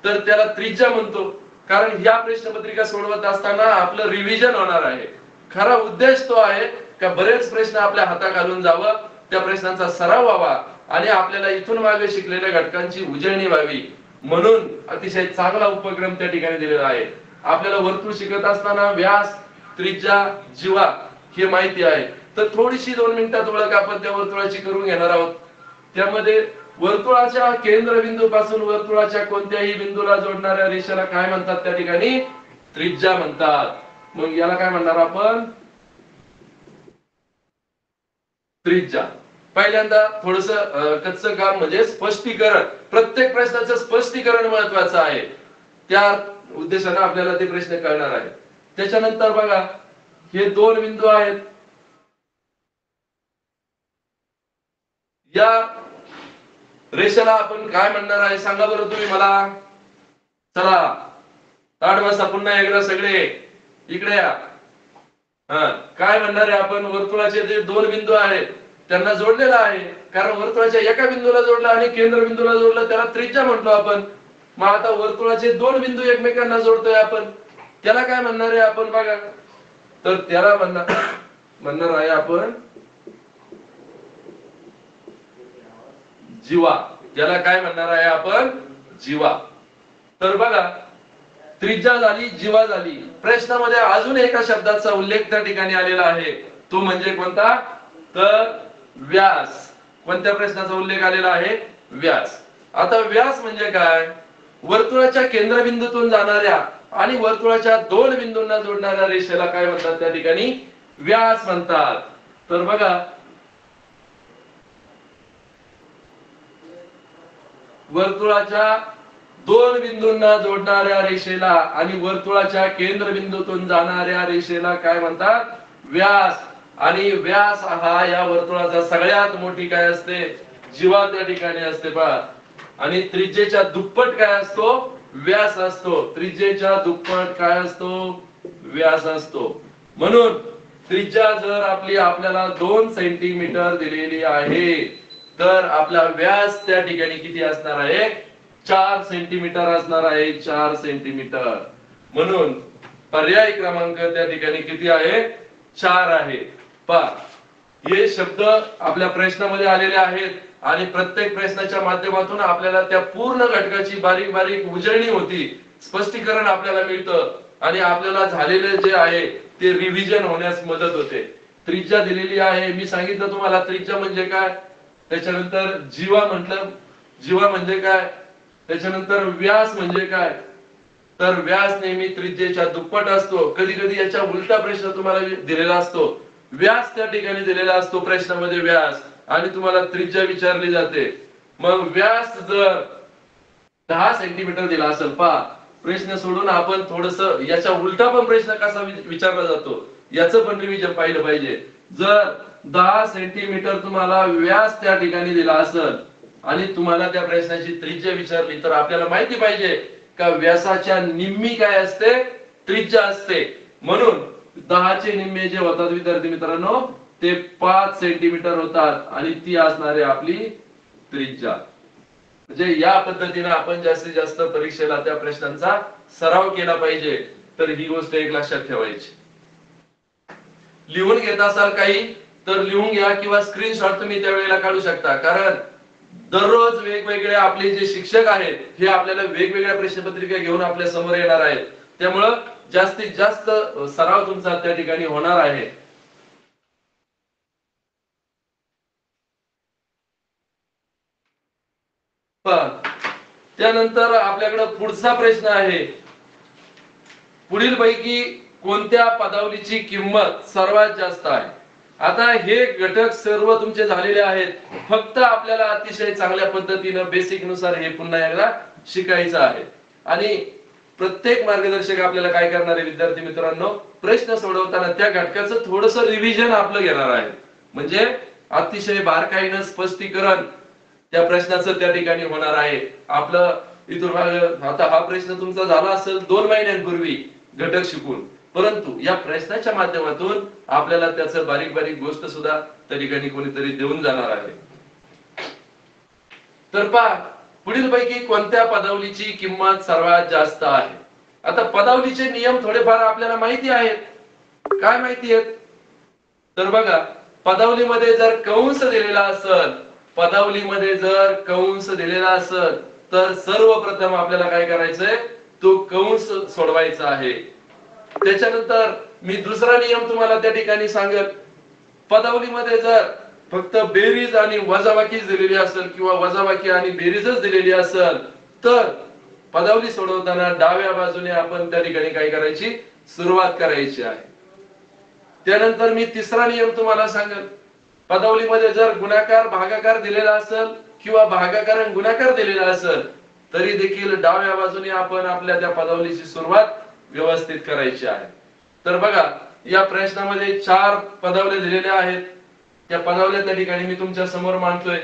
तर त्याला त्रिज्या म्हणतो. कारण ह्या प्रश्नपत्रिका सोडवत असताना आपलं रिव्हिजन होणार आहे. खरा उद्देश तो आहे का बरेच प्रश्न आपल्या हाताखालून जावं, त्या प्रश्नांचा सराव व्हावा आणि आपल्याला इथून मागे शिकलेल्या घटकांची उजळणी व्हावी. म्हणून अतिशय चांगला उपक्रम त्या ठिकाणी दिलेला आहे. आपल्याला वर्तुळ शिकत असताना व्यास, त्रिज्या, जीवा हे माहिती आहे, तर थोडीशी 2 मिनिटात ओळख आपण त्या वर्तुळाची करून घेणार आहोत. त्यामध्ये वर्तुळाच्या केंद्रबिंदू पासून वर्तुळाच्या कोणत्याही बिंदूला जोडणाऱ्या रेषेला काय म्हणतात, त्या ठिकाणी त्रिज्या म्हणतात. मग याला काय म्हणणार आपण, त्रिज्या. पहिल्यांदा थोडस कच्चं काम म्हणजे स्पष्टीकरण. प्रत्येक प्रश्नाचं स्पष्टीकरण महत्वाचं आहे. त्या उद्देशाने आपल्याला ते प्रश्न कळणार आहे. त्याच्यानंतर बघा हे 2 बिंदू आहेत. या रेषेला आपण काय म्हणणार आहे सांगा बरं तुम्ही मला. चला ताट बसा, पुन्हा एकदा सगळे इकडे या. काय म्हणणार आहे आपण, वर्तुळाचे जे 2 बिंदू आहेत त्यांना जोडलेला आहे. कारण वर्तुळाच्या एका बिंदूला जोडला आणि केंद्रबिंदूला जोडलं त्याला त्रिज्या म्हटलो आपण. मग आता वर्तुळाचे 2 बिंदू एकमेकांना जोडतोय आपण, त्याला काय म्हणणार आहे आपण बघा. तर त्याला म्हणणार आहे आपण जीवा. त्याला काय म्हणणार आहे आपण, जीवा. तर बघा त्रिज्या झाली, जीवा झाली. प्रश्नामध्ये अजून एका शब्दाचा उल्लेख त्या ठिकाणी आलेला आहे, तो म्हणजे कोणता, तर व्यास. कोणत्या प्रश्नाचा उल्लेख आलेला आहे, व्यास. आता व्यास म्हणजे काय, वर्तुळाच्या केंद्रबिंदूतून जाणाऱ्या आणि वर्तुळाच्या 2 बिंदूंना जोडणाऱ्या रेषेला काय म्हणतात, त्या ठिकाणी व्यास म्हणतात. तर बघा वर्तुळाच्या 2 बिंदूंना जोडणाऱ्या रेषेला आणि वर्तुळाच्या केंद्रबिंदूतून जाणाऱ्या रेषेला काय म्हणतात, व्यास. आणि व्यास हा या वर्तुळाचा सगळ्यात मोठी काय असते, जीवा त्या ठिकाणी असते पहा. आणि त्रिज्येच्या दुप्पट काय असतो, व्यास असतो. त्रिज्येच्या दुप्पट काय असतो, व्यास असतो. म्हणून त्रिज्या जर आपल्याला 2 सेंटीमीटर दिलेली आहे तर आपला व्यास त्या ठिकाणी किती असणार आहे, 4 सेंटीमीटर असणार आहे. 4 सेंटीमीटर. म्हणून पर्याय क्रमांक त्या ठिकाणी किती आहे, 4 आहे. पहा हे शब्द आपल्या प्रश्नामध्ये आलेले आहेत आणि प्रत्येक प्रश्नाच्या माध्यमातून आपल्याला त्या पूर्ण घटकाची बारीक बारीक उजळणी होती, स्पष्टीकरण आपल्याला मिळतं आणि आपल्याला झालेले जे आहे ते रिव्हिजन होण्यास मदत होते. त्रिज्या दिलेली आहे, मी सांगितलं तुम्हाला त्रिज्या म्हणजे काय. त्याच्यानंतर जीवा म्हटलं, जीवा म्हणजे काय. त्याच्यानंतर व्यास म्हणजे काय, तर व्यास नेहमी त्रिज्येच्या दुप्पट असतो. कधी कधी याच्या उलटा प्रश्न तुम्हाला दिलेला असतो, व्यास त्या ठिकाणी दिलेला असतो प्रश्नामध्ये व्यास आणि तुम्हाला त्रिज्या विचारली जाते. मग व्यास जर 10 सेंटीमीटर दिला असेल, पहा प्रश्न सोडून आपण थोडस याच्या उलटा पण प्रश्न कसा विचारला जातो याचं पण रिव्हिजन पाहिलं पाहिजे. जर 10 सेंटीमीटर तुम्हाला व्यास त्या ठिकाणी दिला असेल आणि तुम्हाला त्या प्रश्नाची त्रिज्या विचारली तर आपल्याला माहिती पाहिजे का व्यासाच्या निम्मी काय असते, त्रिज्या असते. म्हणून 10 चे निम्मे जे होतात विद्यार्थी मित्रांनो ते 5 सेंटीमीटर होतात आणि ती असणारे आपली त्रिज्या. म्हणजे या पद्धतीने आपण जास्तीत जास्त परीक्षेला त्या प्रश्नांचा सराव केला पाहिजे. तर ही गोष्ट एक लक्षात ठेवायची. लिहून घेत असाल काही तर लिहून घ्या किंवा स्क्रीनशॉट तुम्ही त्यावेळेला काढू शकता. कारण दररोज वेगवेगळे आपले जे शिक्षक आहेत हे आपल्याला वेगवेगळ्या प्रश्नपत्रिका घेऊन आपल्या समोर येणार आहेत. त्यामुळं जास्तीत जास्त सराव तुमचा त्या ठिकाणी होणार आहे. त्यानंतर आपल्याकडे पुढचा प्रश्न आहे, पुढील पैकी कोणत्या पदावलीची किंमत सर्वात जास्त आहे. आता हे घटक सर्व तुमचे झालेले आहेत. फक्त आपल्याला अतिशय चांगल्या पद्धतीने बेसिक नुसार हे पुन्हा एकदा शिकायचं आहे. आणि प्रत्येक मार्गदर्शक आपल्याला काय करणार आहे विद्यार्थी मित्रांनो, प्रश्न सोडवताना त्या घटकाचं थोडस रिव्हिजन आपलं घेणार आहे. म्हणजे अतिशय बारकाईनं स्पष्टीकरण त्या प्रश्नाचं त्या ठिकाणी होणार आहे. आपलं इथून आता हा प्रश्न तुमचा झाला असेल 2 महिन्यांपूर्वी घटक शिकून, परंतु या प्रश्नाच्या माध्यमातून आपल्याला त्याचं बारीक बारीक गोष्ट सुद्धा त्या ठिकाणी कोणीतरी देऊन जाणार आहे. तर पहा, पुढील पैकी कोणत्या पदावलीची किंमत सर्वात जास्त आहे. आता पदावलीचे नियम थोडेफार आपल्याला माहिती आहेत. काय माहिती आहेत तर बघा, पदावलीमध्ये जर कंस दिलेला असेल, पदावलीमध्ये जर कंस दिलेला असेल तर सर्वप्रथम आपल्याला काय करायचंय, तो कंस सोडवायचा आहे. त्याच्यानंतर मी दुसरा नियम तुम्हाला त्या ठिकाणी सांगेल. पदावलीमध्ये जर फक्त बेरीज आणि वजाबाकीच दिलेली असेल किंवा वजाबाकी आणि बेरीजच दिलेली असेल तर पदावली सोडवताना डाव्या बाजूने आपण त्या ठिकाणी काय करायची, सुरुवात करायची आहे. त्यानंतर मी तिसरा नियम तुम्हाला सांगेल. पदावलीमध्ये जर गुणाकार भागाकार दिलेला असेल किंवा भागाकार आणि गुणाकार दिलेला असेल तरी देखील डाव्या बाजूने आपण आपल्या त्या पदावलीची सुरुवात व्यवस्थित करायची आहे. तर बघा, या प्रश्नामध्ये 4 पदावल्या दिलेल्या आहेत. त्या पदावल्या त्या ठिकाणी मी तुमच्या समोर मांडतोय.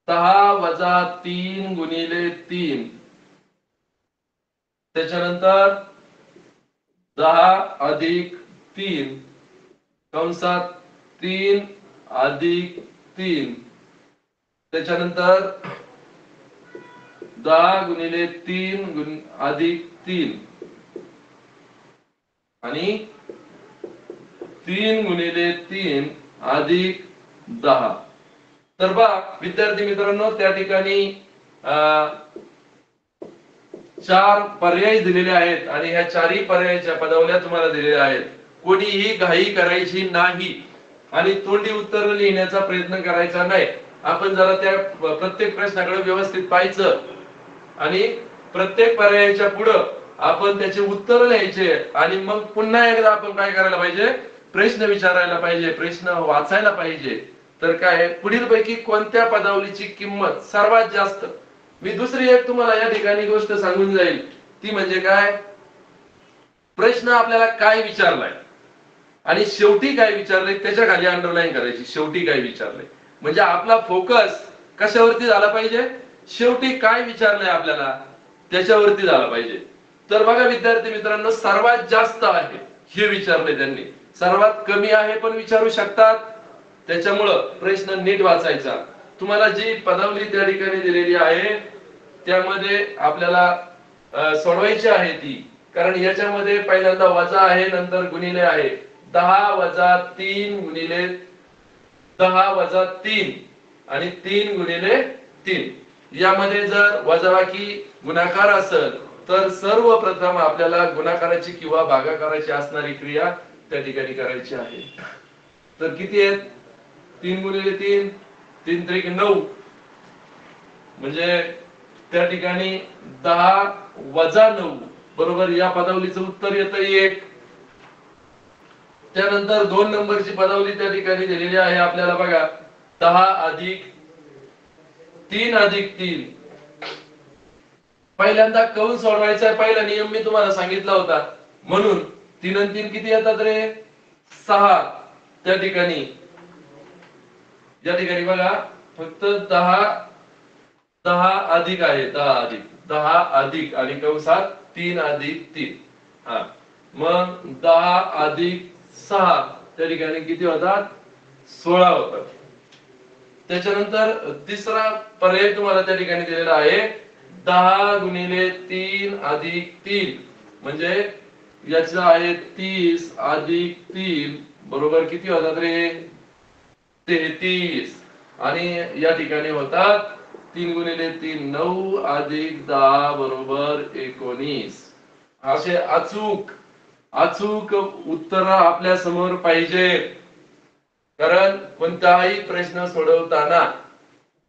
6 वजा 3 गुणिले 3, त्याच्यानंतर 10 अधिक 3 कंसात 3 अधिक 3, त्याच्यानंतर 10 गुणिले 3 अधिक 3 आणि 3 गुणिले 3 अधिक 10. तर बघा विद्यार्थी मित्रांनो, त्या ठिकाणी 4 पर्याय दिलेले आहेत आणि ह्या 4ही पर्यायाच्या पदावल्या तुम्हाला दिलेल्या आहेत. कोणीही घाई करायची नाही आणि तोंडी उत्तर लिहिण्याचा प्रयत्न करायचा नाही. आपण जरा त्या प्रत्येक प्रश्नाकडे व्यवस्थित पाहायचं आणि प्रत्येक पर्यायाच्या पुढे आपण त्याचे उत्तर लिहायचे आणि मग पुन्हा एकदा आपण काय करायला पाहिजे, प्रश्न विचारायला पाहिजे, प्रश्न वाचायला पाहिजे. तर काय, पुढील पैकी कोणत्या पदावलीची किंमत सर्वात जास्त. मी दुसरी एक तुम्हाला या ठिकाणी गोष्ट सांगून जाईल, ती म्हणजे काय, प्रश्न आपल्याला काय विचारलाय आणि शेवटी काय विचारलंय त्याच्या खाली अंडरलाईन करायची. शेवटी काय विचारलंय म्हणजे आपला फोकस कशावरती झाला पाहिजे, शेवटी काय विचारलंय आपल्याला त्याच्यावरती झाला पाहिजे. तर बघा विद्यार्थी मित्रांनो, सर्वात जास्त आहे हे विचारले त्यांनी, सर्वात कमी आहे पण विचारू शकतात. त्याच्यामुळं प्रश्न नीट वाचायचा. तुम्हाला जी पदावली त्या ठिकाणी दिलेली आहे त्यामध्ये आपल्याला सोडवायची आहे ती, कारण याच्यामध्ये पहिल्यांदा वजा आहे, नंतर गुणिले आहे. 10 वजा 3 गुणिले 10 वजा 3 आणि 3 गुणिले 3. यामध्ये जर वजाबाकी गुणाकार असेल तर सर्वप्रथम आपल्याला गुणाकाराची किंवा भागाकाराची असणारी क्रिया त्या ठिकाणी करायची आहे. तर किती आहेत, 3 गुणिले 3, 3 त्रिक 9, म्हणजे त्या ठिकाणी 10 वजा 9 बरोबर या पदावलीचं उत्तर येतं 1. त्यानंतर 2 नंबरची पदावली त्या ठिकाणी दिलेली आहे आपल्याला बघा, 10 अधिक 3 अधिक 3. पहिल्यांदा कंस सोडवायचा आहे. पहिला नियम मी तुम्हाला सांगितला होता, म्हणून 3 आणि 3 किती येतात रे, 6. त्या ठिकाणी या ठिकाणी बघा फक्त 10 अधिक आहे, 10 अधिक आणि कंसात 3 अधिक 3. हा, मग 10 अधिक 6 त्या ठिकाणी किती होतात, 16 होतात. त्याच्यानंतर तिसरा पर्याय तुम्हाला त्या ठिकाणी दिलेला आहे, 10 गुणिले 3 अधिक 3 म्हणजे याचं आहे 30 अधिक 3 बरोबर किती होतात रे, 33. आणि या ठिकाणी होतात 3 गुणिले 3 9 अधिक 10 बरोबर 19. असे अचूक उत्तर आपल्या समोर पाहिजे, कारण कोणताही प्रश्न सोडवताना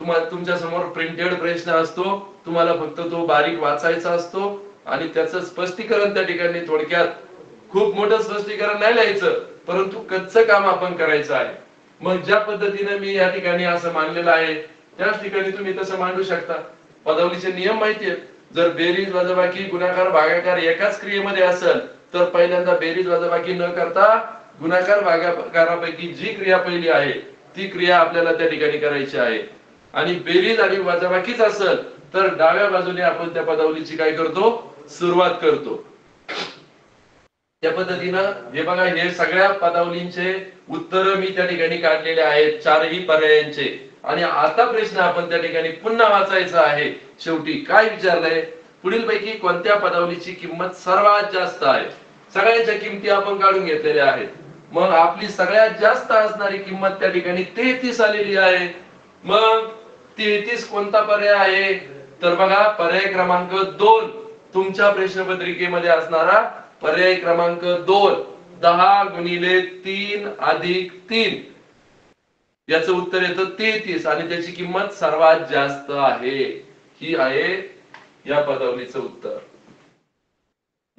तुम्हाला तुमच्या समोर प्रिंटेड प्रश्न असतो, तुम्हाला फक्त तो बारीक वाचायचा असतो आणि त्याचं स्पष्टीकरण त्या ठिकाणी थोडक्यात, खूप मोठं स्पष्टीकरण नाही लिहायचं, परंतु कच्चं काम आपण करायचं आहे. मग ज्या पद्धतीने मी या ठिकाणी असं मांडलेलं आहे त्याच ठिकाणी तुम्ही तसं मांडू शकता. पदावलीचे नियम माहिती आहेत. जर बेरीज वजाबाकी गुणाकार भागाकार एकाच क्रियेमध्ये असेल तर पहिल्यांदा बेरीज वजाबाकी न करता गुणाकार भागाकारापैकी जी क्रिया पहिली आहे ती क्रिया आपल्याला त्या ठिकाणी करायची आहे. आणि बेरीज आणि वजाबाकीच असेल तर डाव्या बाजूने आपण त्या पदावलीची काय करतो, सुरुवात करतो. त्या पद्धतीनं हे बघा, हे सगळ्या पदावलींचे उत्तर मी त्या ठिकाणी काढलेले आहेत, चारही पर्यायांचे. आणि आता प्रश्न आपण त्या ठिकाणी पुन्हा वाचायचा आहे. शेवटी काय विचारलंय, पुढील पैकी कोणत्या पदावलीची किंमत सर्वात जास्त आहे. सगळ्यांच्या किमती आपण काढून घेतलेल्या आहेत. मग आपली सगळ्यात जास्त असणारी किंमत त्या ठिकाणी 33 आलेली आहे. मग 33 कोणता पर्याय आहे, तर बघा पर्याय क्रमांक 2 तुमच्या प्रश्नपत्रिकेमध्ये असणारा पर्याय क्रमांक 2, 10 गुणिले 3 अधिक 3 याचं उत्तर येतं 33 आणि त्याची किंमत सर्वात जास्त आहे. ही आहे या पदावलीचं उत्तर.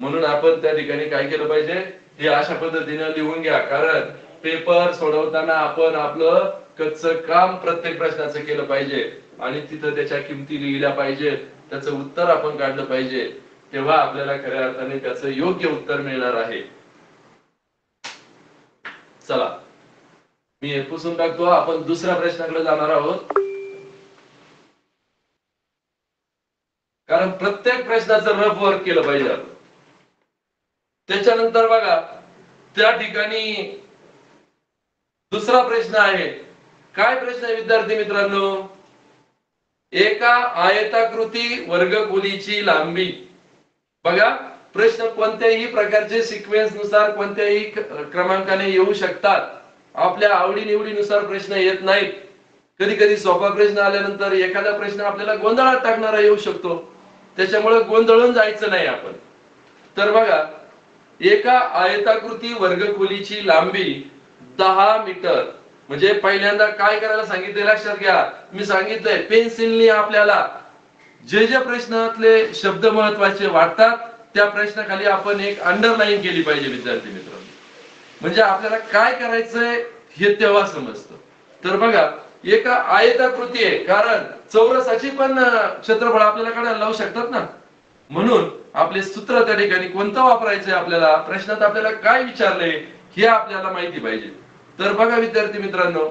म्हणून आपण त्या ठिकाणी काय केलं पाहिजे, हे अशा पद्धतीने लिहून घ्या. कारण पेपर सोडवताना आपण आपलं कच्चं काम प्रत्येक प्रश्नाचं केलं पाहिजे आणि तिथं त्याच्या किमती लिहिल्या पाहिजे, त्याचं उत्तर आपण काढलं पाहिजे. तेव्हा आपल्याला खऱ्या अर्थाने त्याचं योग्य उत्तर मिळणार आहे. चला मी हे पुसून टाकतो. आपण दुसऱ्या प्रश्नाकडे जाणार आहोत. कारण प्रत्येक प्रश्नाचं रफ वर्क केलं पाहिजे. त्याच्यानंतर बघा त्या ठिकाणी दुसरा प्रश्न आहे. काय प्रश्न आहे विद्यार्थी मित्रांनो, एका आयताकृती वर्गखोलीची लांबी. बघा प्रश्न कोणत्याही प्रकारचे सिक्वेन्स नुसार कोणत्याही क्रमांकाने येऊ शकतात. आपल्या आवडीनिवडीनुसार प्रश्न येत नाहीत. कधी कधी सोपा प्रश्न आल्यानंतर एखादा प्रश्न आपल्याला गोंधळात टाकणारा येऊ शकतो. त्याच्यामुळे गोंधळून जायचं नाही आपण. तर बघा, एका आयताकृती वर्गखोलीची लांबी 10 मीटर. म्हणजे पहिल्यांदा काय करायला सांगितले लक्षात घ्या. मी सांगितलंय पेन्सिलने आपल्याला जे जे प्रश्नातले शब्द महत्वाचे वाटतात त्या प्रश्नाखाली आपण एक अंडरलाईन केली पाहिजे विद्यार्थी मित्रांनो. म्हणजे आपल्याला काय करायचंय हे तेव्हा समजतं. तर बघा एका आयताकृती आहे, कारण चौरसाची पण क्षेत्रफळ आपल्याला काढायला लावू शकतात ना. म्हणून आपले सूत्र त्या ठिकाणी कोणतं वापरायचंय, आपल्याला प्रश्नात आपल्याला काय विचारलंय हे आपल्याला माहिती पाहिजे. तर बघा विद्यार्थी मित्रांनो,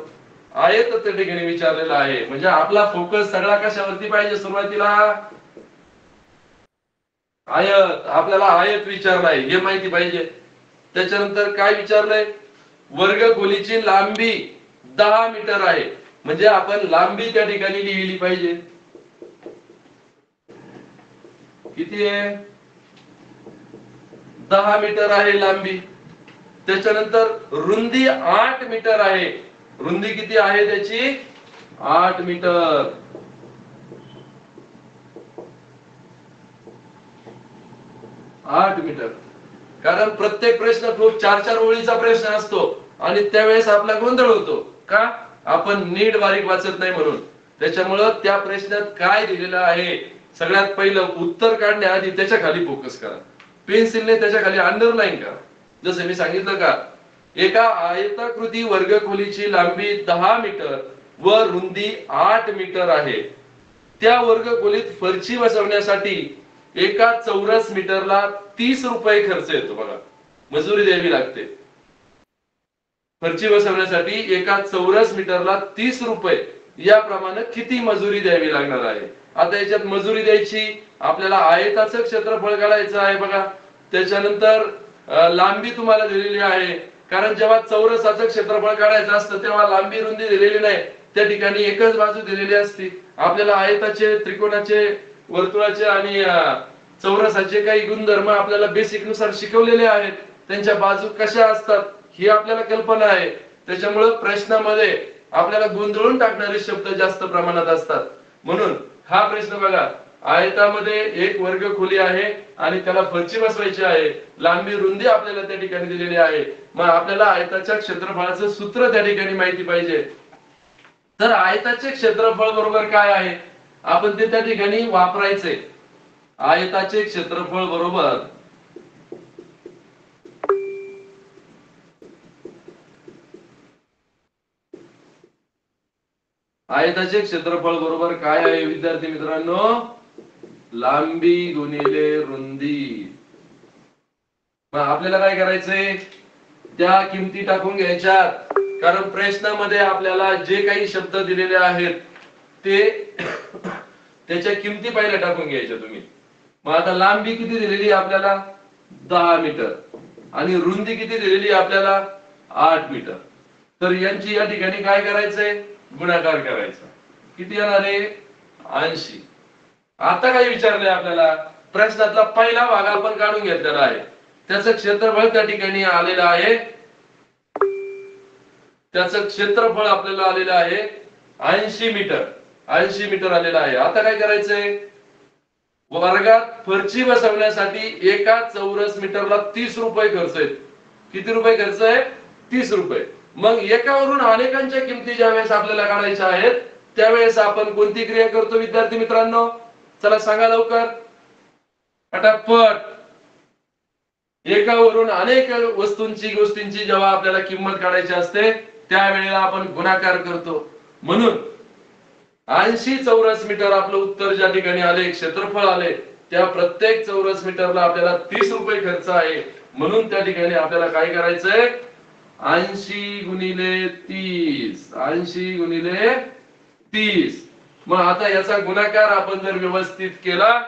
आयत त्या ठिकाणी विचारलेला आहे. म्हणजे आपला फोकस सगळा कशावरती पाहिजे. सुरुवातीला आयत, आपल्याला आयत विचारलाय हे माहिती पाहिजे. त्याच्यानंतर काय विचारलंय, वर्गखोलीची लांबी 10 मीटर आहे. म्हणजे आपण लांबी त्या ठिकाणी लिहिली पाहिजे. किती आहे, 10 मीटर आहे लांबी. त्याच्यानंतर रुंदी 8 मीटर आहे. रुंदी किती आहे त्याची, 8 मीटर. 8 मीटर. कारण प्रत्येक प्रश्न खूप 4-4 ओळीचा प्रश्न असतो आणि त्यावेळेस आपला गोंधळ होतो. का, आपण नीट बारीक वाचत नाही म्हणून. त्याच्यामुळं त्या प्रश्नात काय दिलेलं आहे सगळ्यात पहिलं उत्तर काढण्याआधी त्याच्या खाली फोकस करा. पेन्सिलने त्याच्या खाली अंडरलाईन करा. जसं मी सांगितलं का, एका आयताकृती वर्गखोलीची लांबी 10 मीटर व रुंदी 8 मीटर आहे. त्या वर्गखोलीत फरशी बसवण्यासाठी एका चौरस मीटरला 30 रुपये खर्च येतो. बघा मजुरी द्यावी लागते. फरशी बसवण्यासाठी एका चौरस मीटरला 30 रुपये याप्रमाणे किती मजुरी द्यावी लागणार आहे. आता याच्यात मजुरी द्यायची, आपल्याला आयताचं क्षेत्रफळ काढायचं आहे. बघा त्याच्यानंतर लांबी तुम्हाला दिलेली आहे. कारण जेव्हा चौरसाचं क्षेत्रफळ काढायचं असतं तेव्हा लांबी रुंदी दिलेली नाही, त्या ठिकाणी एकच बाजू दिलेली असते. आपल्याला आयताचे, त्रिकोणाचे, वर्तुळाचे आणि चौरसाचे काही गुणधर्म आपल्याला बेसिक नुसार शिकवलेले आहेत. त्यांच्या बाजू कशा असतात ही आपल्याला कल्पना आहे. त्याच्यामुळे प्रश्नामध्ये आपल्याला गोंधळून टाकणारे शब्द जास्त प्रमाणात असतात. म्हणून हा प्रश्न बघा, आयतामध्ये एक वर्गखोली आहे आणि त्याला फरशी बसवायची आहे. लांबी रुंदी आपल्याला त्या ठिकाणी दिलेली आहे. मग आपल्याला आयताच्या क्षेत्रफळाचं सूत्र त्या ठिकाणी माहिती पाहिजे. तर आयताचे क्षेत्रफळ बरोबर काय आहे आपण ते त्या ठिकाणी वापरायचे. आयताचे क्षेत्रफळ बरोबर आयताचे क्षेत्रफळ बरोबर काय आहे विद्यार्थी मित्रांनो, लांबी गुणिले रुंदी. मग आपल्याला काय करायचंय त्या किमती टाकून घ्यायच्यात, कारण प्रश्नामध्ये आपल्याला जे काही शब्द दिलेले आहेत ते त्याच्या किमती पहिले टाकून घ्यायच्या तुम्ही. मग आता लांबी किती दिलेली आपल्याला 10 मीटर आणि रुंदी किती दिलेली आपल्याला 8 मीटर. तर यांची या ठिकाणी काय करायचंय गुणाकार करायचा. किती येणार आहे 80. आता काय विचारलंय आपल्याला प्रश्नातला पहिला भाग आपण काढून घेतलेला आहे. त्याचं क्षेत्रफळ त्या ठिकाणी आलेलं आहे, त्याचं क्षेत्रफळ आपल्याला आलेलं आहे 80 मीटर. 80 मीटर आलेलं आहे. आता काय करायचंय वर्गात फरची बसवण्यासाठी एका चौरस मीटरला 30 रुपये खर्च आहेत. किती रुपये खर्च आहे 30 रुपये. मग एकावरून अनेकांच्या किमती ज्यावेळेस आपल्याला काढायच्या आहेत त्यावेळेस आपण कोणती क्रिया करतो विद्यार्थी मित्रांनो, चला सांगा लवकर पटापट. एकावरून अनेक वस्तूंची गोष्टींची जेव्हा आपल्याला किंमत काढायची असते त्यावेळेला आपण गुणाकार करतो. म्हणून 80 चौरस मीटर आपलं उत्तर ज्या ठिकाणी आले क्षेत्रफळ आले त्या प्रत्येक चौरस मीटरला आपल्याला 30 रुपये खर्च आहे. म्हणून त्या ठिकाणी आपल्याला काय करायचंय 80 गुणिले 30. 80 गुणिले 30. मग आता याचा गुणाकार आपण जर व्यवस्थित केला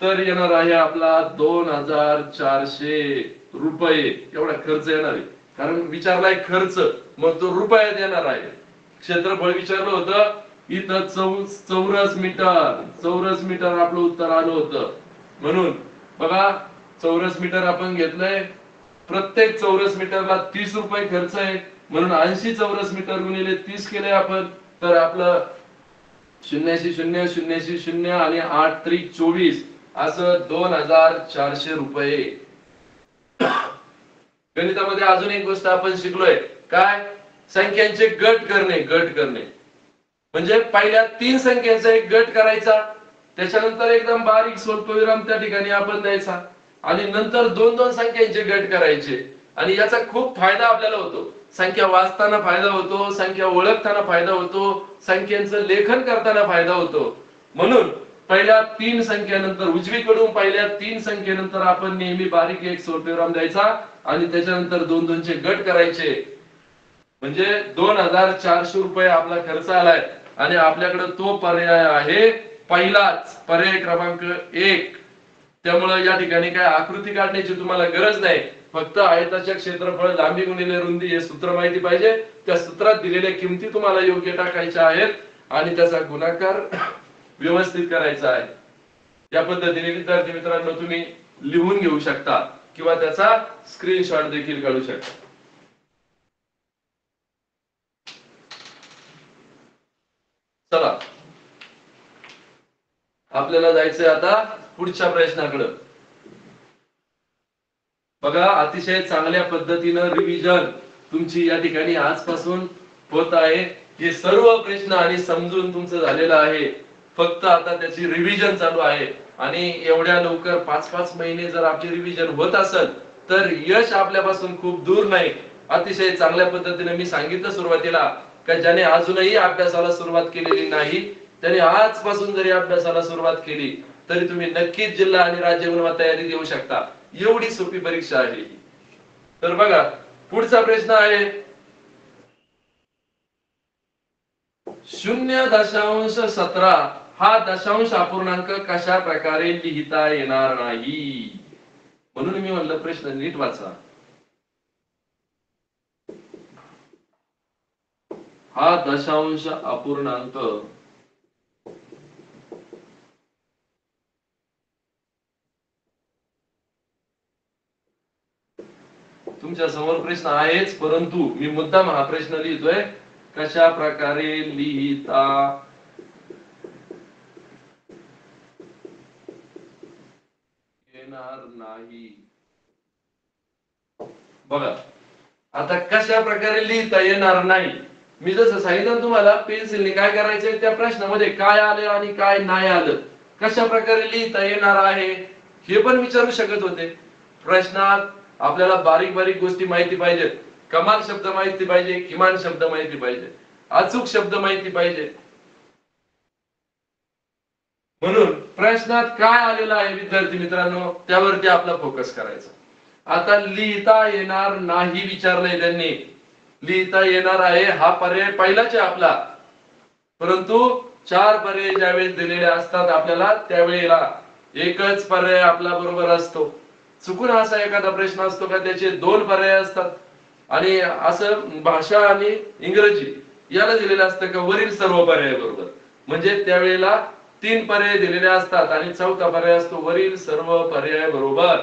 तर येणार आहे आपला 2400 रुपये. एवढा खर्च येणार आहे, कारण विचारलाय खर्च मग तो रुपयात येणार आहे. क्षेत्रफळ विचारलं होतं इथं चौरस मीटर आपलं उत्तर आलं होतं. म्हणून बघा चौरस मीटर आपण घेतलंय, प्रत्येक चौरस मीटरला 30 रुपये खर्च आहे. म्हणून 80 चौरस मीटर गुणिले 30 केले आपण तर आपलं 0,0,0,0,0 आणि 8 त्रिक 24 असं 2400 रुपये. गणितामध्ये अजून एक गोष्ट आपण शिकलोय काय, संख्यांचे गट करणे. म्हणजे पहिल्या 3 संख्यांचा एक गट करायचा, त्याच्यानंतर एकदम बारीक स्वल्पविराम त्या ठिकाणी आपण द्यायचा आणि नंतर 2-2 संख्यांचे गट करायचे. आणि याचा खूप फायदा आपल्याला होतो. संख्या वाचताना फायदा होतो, संख्या ओळखताना फायदा होतो, संख्यांचं लेखन करताना फायदा होतो. म्हणून पहिल्या 3 संख्येनंतर उजवीकडून पहिल्या 3 संख्येनंतर आपण नेहमी बारीक एक स्वल्पविराम द्यायचा आणि त्याच्यानंतर 2-2 चे गट करायचे. म्हणजे 2400 रुपये आपला खर्च आलाय आणि आपल्याकडे तो पर्याय आहे पहिलाच पर्याय क्रमांक 1. त्यामुळे या ठिकाणी काय आकृती काढण्याची तुम्हाला गरज नाही, फक्त आयताचे क्षेत्रफळ लांबी गुणिले रुंदी हे सूत्र माहिती पाहिजे. त्या सूत्रात दिलेल्या किमती तुम्हाला योग्य टाकायच्या आहेत आणि त्याचा गुणाकार व्यवस्थित करायचा आहे. या पद्धतीने विद्यार्थी मित्रांनो तुम्ही लिहून घेऊ शकता किंवा त्याचा स्क्रीनशॉट देखील काढू शकता. चला आपल्याला जायचंय आता पुढच्या प्रश्नाकडे. बघा अतिशय चांगल्या पद्धतीनं रिव्हिजन तुमची या ठिकाणी आजपासून होत आहे. हे सर्व प्रश्न आणि समजून तुमचं झालेलं आहे, फक्त आता त्याची रिव्हिजन चालू आहे. आणि एवढ्या लवकर 5-5 महिने जर आपली रिव्हिजन होत असेल तर यश आपल्यापासून खूप दूर नाही. अतिशय चांगल्या पद्धतीने मी सांगितलं सुरुवातीला का ज्याने अजूनही अभ्यासाला सुरुवात केलेली नाही त्याने आजपासून जरी अभ्यासाला सुरुवात केली तरी तुम्ही नक्कीच जिल्हा आणि राज्य गुणवत्ता तयारी देऊ शकता. एवढी सोपी परीक्षा आहे. तर बघा पुढचा प्रश्न आहे 0.17 हा दशांश अपूर्णांक कशा प्रकारे लिहिता येणार नाही. म्हणून मी म्हणलं प्रश्न नीट वाचा. हा दशांश अपूर्णांक तुमच्या समोर प्रश्न आहेच, परंतु मी मुद्दाम हा प्रश्न लिहितोय कशा प्रकारे लिहिता येणार नाही. बघा आता कशा प्रकारे लिहिता येणार नाही मी जसं सांगितलं तुम्हाला, पेन्सिलने काय करायचंय, त्या प्रश्नामध्ये काय आलं आणि काय नाही आलं, कशा प्रकारे लिहिता येणार आहे हे पण विचारू शकत होते. प्रश्नात आपल्याला बारीक बारीक गोष्टी माहिती पाहिजेत. कमाल शब्द माहिती पाहिजे, किमान शब्द माहिती पाहिजे, अचूक शब्द माहिती पाहिजे. म्हणून प्रश्नात काय आलेलं आहे विद्यार्थी मित्रांनो, त्यावरती आपला फोकस करायचा. आता लिहिता येणार नाही विचारलंय त्यांनी. लिहिता येणार आहे हा पर्याय पहिलाच आहे आपला, परंतु 4 पर्याय ज्यावेळेस दिलेले असतात आपल्याला, त्यावेळेला एकच पर्याय आपला बरोबर असतो. चुकून असा एखादा प्रश्न असतो का त्याचे 2 पर्याय असतात, आणि असं भाषा आणि इंग्रजी याला दिलेलं असतं का वरील सर्व पर्याय बरोबर, म्हणजे त्यावेळेला 3 पर्याय दिलेले असतात आणि 4था पर्याय असतो वरील सर्व पर्याय बरोबर.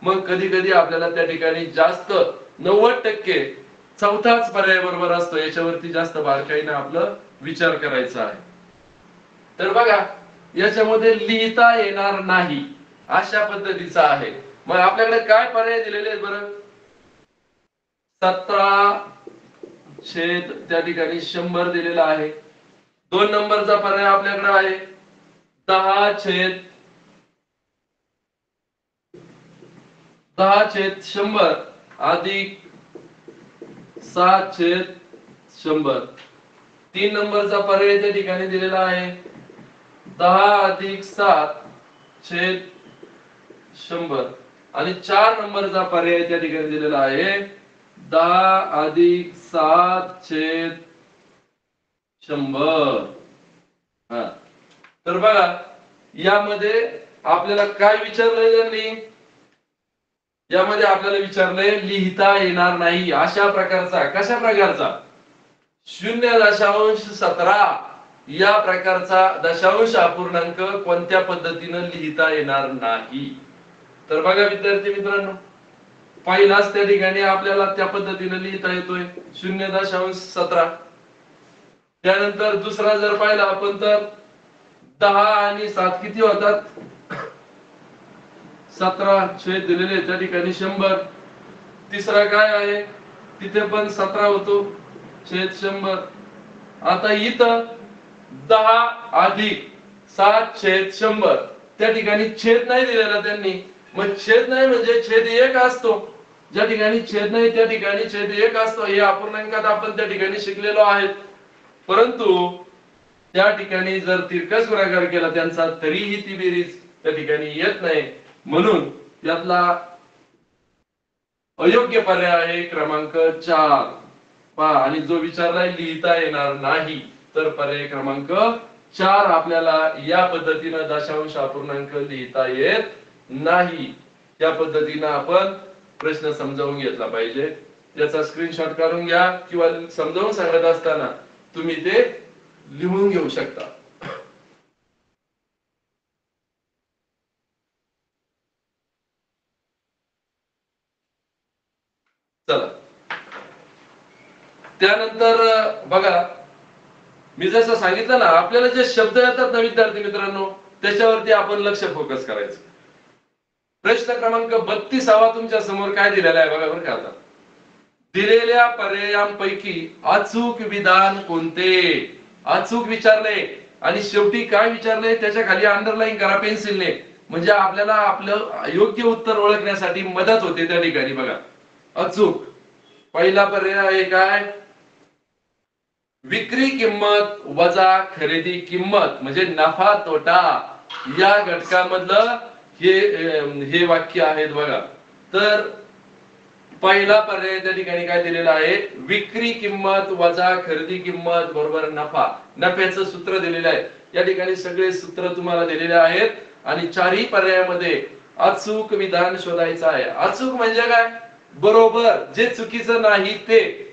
मग कधी कधी आपल्याला त्या ठिकाणी जास्त 90% 4थाच पर्याय बरोबर असतो. याच्यावरती जास्त बारकाईने आपलं विचार करायचा आहे. तर बघा, याच्यामध्ये लिहिता येणार नाही अशा पद्धतीचा आहे. मग आपल्याकडे काय पर्याय दिलेले आहेत बरं? 17 त्या ठिकाणी 100 दिलेला आहे. 2 नंबरचा पर्याय आपल्याकडे आहे 10/100 अधिक 7/100. 3 नंबरचा पर्याय त्या ठिकाणी दिलेला आहे 10 अधिक 7/100. आणि 4 नंबरचा पर्याय त्या ठिकाणी दिलेला आहे 10 अधिक 7/100. तर बघा, यामध्ये आपल्याला काय विचारलंय त्यांनी? यामध्ये आपल्याला विचारलंय लिहिता येणार नाही अशा प्रकारचा. कशा प्रकारचा? 0.17 या प्रकारचा दशांश अपूर्णांक कोणत्या पद्धतीने लिहिता येणार नाही. तर बघा विद्यार्थी मित्रांनो, पहिलाच त्या ठिकाणी आपल्याला त्या पद्धतीने लिहिता येतोय 0.17. त्यानंतर दुसरा जर पाहिला आपण तर 10 आणि 7 किती होतात? 17 छेद दिलेले त्या ठिकाणी 100. तिसरा काय आहे? तिथे पण 17 होतो छेद 100. आता इथं 10 अधिक 7/100 त्या ठिकाणी छेद नाही दिलेला त्यांनी. मग छेद नाही म्हणजे छेद 1 असतो. ज्या ठिकाणी छेद नाही त्या ठिकाणी छेद 1 असतो. हे अपूर्णांकात आपण त्या ठिकाणी शिकलेलो आहे. परंतु त्या ठिकाणी जर तिरकस गुणाकार केला त्यांचा तरीही ती बेरीज त्या ठिकाणी येत नाही. म्हणून यातला अयोग्य पर्याय आहे क्रमांक 4. पहा, आणि जो विचारलाय लिहिता येणार नाही, तर पर्याय क्रमांक 4 आपल्याला या पद्धतीने दशांश अपूर्णांक लिहिता येत नाही. त्या पद्धतीने आपण प्रश्न समजावून घेतला पाहिजे. याचा स्क्रीनशॉट काढून घ्या किंवा समजावून सांगत असताना तुम्ही ते लिहून घेऊ शकता. चला, त्यानंतर बघा, मी जसं सांगितलं ना, आपल्याला जे शब्द येतात ना विद्यार्थी मित्रांनो, त्याच्यावरती आपण लक्ष फोकस करायचं. प्रश्न क्रमांक 32 तुमच्या समोर काय दिलेला आहे बघा बरं का. आता दिलेल्या पर्यायांपैकी अचूक विधान कोणते? अचूक विचारले आणि शेवटी काय विचारले त्याच्या खाली अंडरलाईन करा पेन्सिलने, म्हणजे आपल्याला आपलं योग्य उत्तर ओळखण्यासाठी मदत होते त्या ठिकाणी. बघा, अचूक पहिला पर्याय आहे काय? विक्री किंमत वजा खरेदी किंमत म्हणजे नफा तोटा या घटकामधलं हे वाक्य आहेत बघा. तर पहिला पर्याय त्या ठिकाणी काय दिलेला आहे? विक्री किंमत वजा खरेदी किंमत बरोबर नफा. नफ्याचं सूत्र दिलेलं आहे. या ठिकाणी सगळे सूत्र तुम्हाला दिलेले आहेत आणि 4ही पर्यायामध्ये अचूक विधान शोधायचं आहे. अचूक म्हणजे काय? बरोबर, जे चुकीचं नाही ते.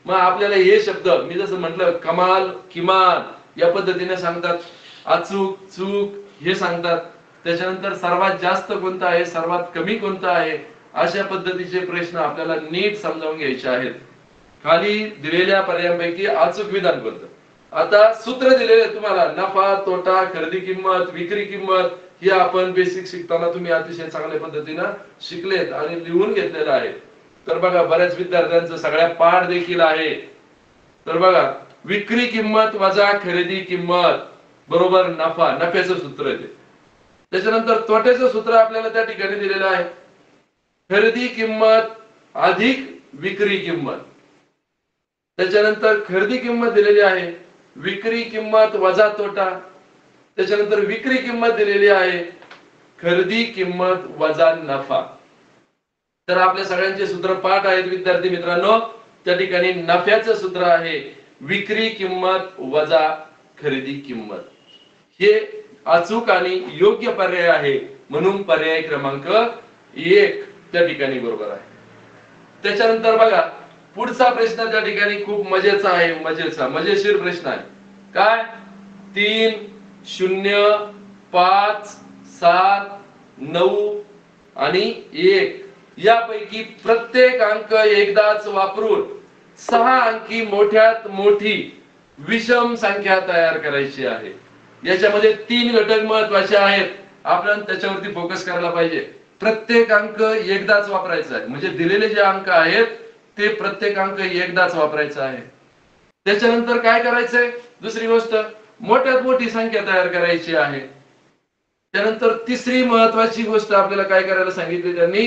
मग आपल्याला हे शब्द मी जसं म्हटलं कमाल, किमान या पद्धतीने सांगतात. अचूक, चूक हे सांगतात. त्याच्यानंतर सर्वात जास्त कोणता आहे, सर्वात कमी कोणता आहे, अशा पद्धतीचे प्रश्न आपल्याला नीट समजावून घ्यायचे आहेत. खाली दिलेल्या पर्यायांपैकी अचूक विधान कोणतं? आता सूत्र दिलेले तुम्हाला नफा, तोटा, खरेदी किंमत, विक्री किंमत हे आपण बेसिक शिकताना तुम्ही अतिशय चांगल्या पद्धतीने शिकलेत आणि लिहून घेतलेलं आहे. तर बघा, बऱ्याच विद्यार्थ्यांचं सगळ्या पाठ देखील आहे. तर बघा, विक्री किंमत वजा खरेदी किंमत बरोबर नफा, नफ्याचं सूत्र आहे ते. त्याच्यानंतर तोट्याचं सूत्र आपल्याला त्या ठिकाणी दिलेलं आहे, खरेदी किंमत अधिक विक्री किंमत. त्याच्यानंतर खरेदी किंमत दिलेली आहे, विक्री किंमत वजा तोटा. त्याच्यानंतर विक्री किंमत दिलेली आहे, खरेदी किंमत वजा नफा. तर आपल्या सगळ्यांचे सूत्र पाठ आहेत विद्यार्थी मित्रांनो. त्या ठिकाणी नफ्याचं सूत्र आहे विक्री किंमत वजा खरेदी किंमत. हे अचूक आणि योग्य पर्याय आहे, म्हणून पर्याय क्रमांक 1 त्या ठिकाणी बरोबर आहे. त्याच्यानंतर बघा, पुढचा प्रश्न त्या ठिकाणी खूप मजेचा आहे, मजेशीर प्रश्न आहे. काय? 3, 0, 5, 7, 9 आणि 1 यापैकी प्रत्येक अंक एकदाच वापरून 6 अंकी मोठ्यात मोठी विषम संख्या तयार करायची आहे. याच्यामध्ये 3 घटक महत्वाचे आहेत, आपण त्याच्यावरती फोकस करायला पाहिजे. प्रत्येक अंक एकदाच वापरायचा आहे, म्हणजे दिलेले जे अंक आहेत ते प्रत्येक अंक एकदाच वापरायचा आहे. त्याच्यानंतर काय करायचंय, दुसरी गोष्ट, मोठ्यात मोठी संख्या तयार करायची आहे. त्यानंतर तिसरी महत्वाची गोष्ट आपल्याला काय करायला सांगितली त्यांनी,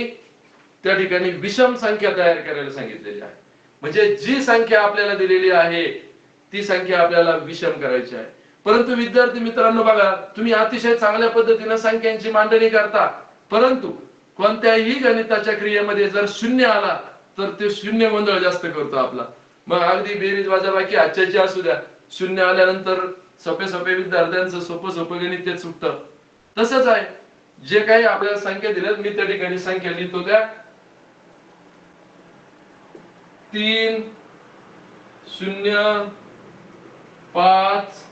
त्या ठिकाणी विषम संख्या तयार करायला सांगितलेली आहे. म्हणजे जी संख्या आपल्याला दिलेली आहे ती संख्या आपल्याला विषम करायची आहे. परंतु विद्यार्थी मित्रांनो बघा, तुम्ही अतिशय चांगल्या पद्धतीने संख्यांची मांडणी करता, परंतु कोणत्याही गणिताच्या क्रियेमध्ये जर शून्य आला तर ते शून्य गोंधळ जास्त करतो आपला. मग अगदी बेरीज वजाबाकी आजच्याची असू द्या, शून्य आल्यानंतर सोपे विद्यार्थ्यांचं सोपं गणित ते सुटतं. तसंच आहे, जे काही आपल्याला संख्या दिल्यात, मी त्या ठिकाणी संख्या लिहितो त्या 3, 0, 5,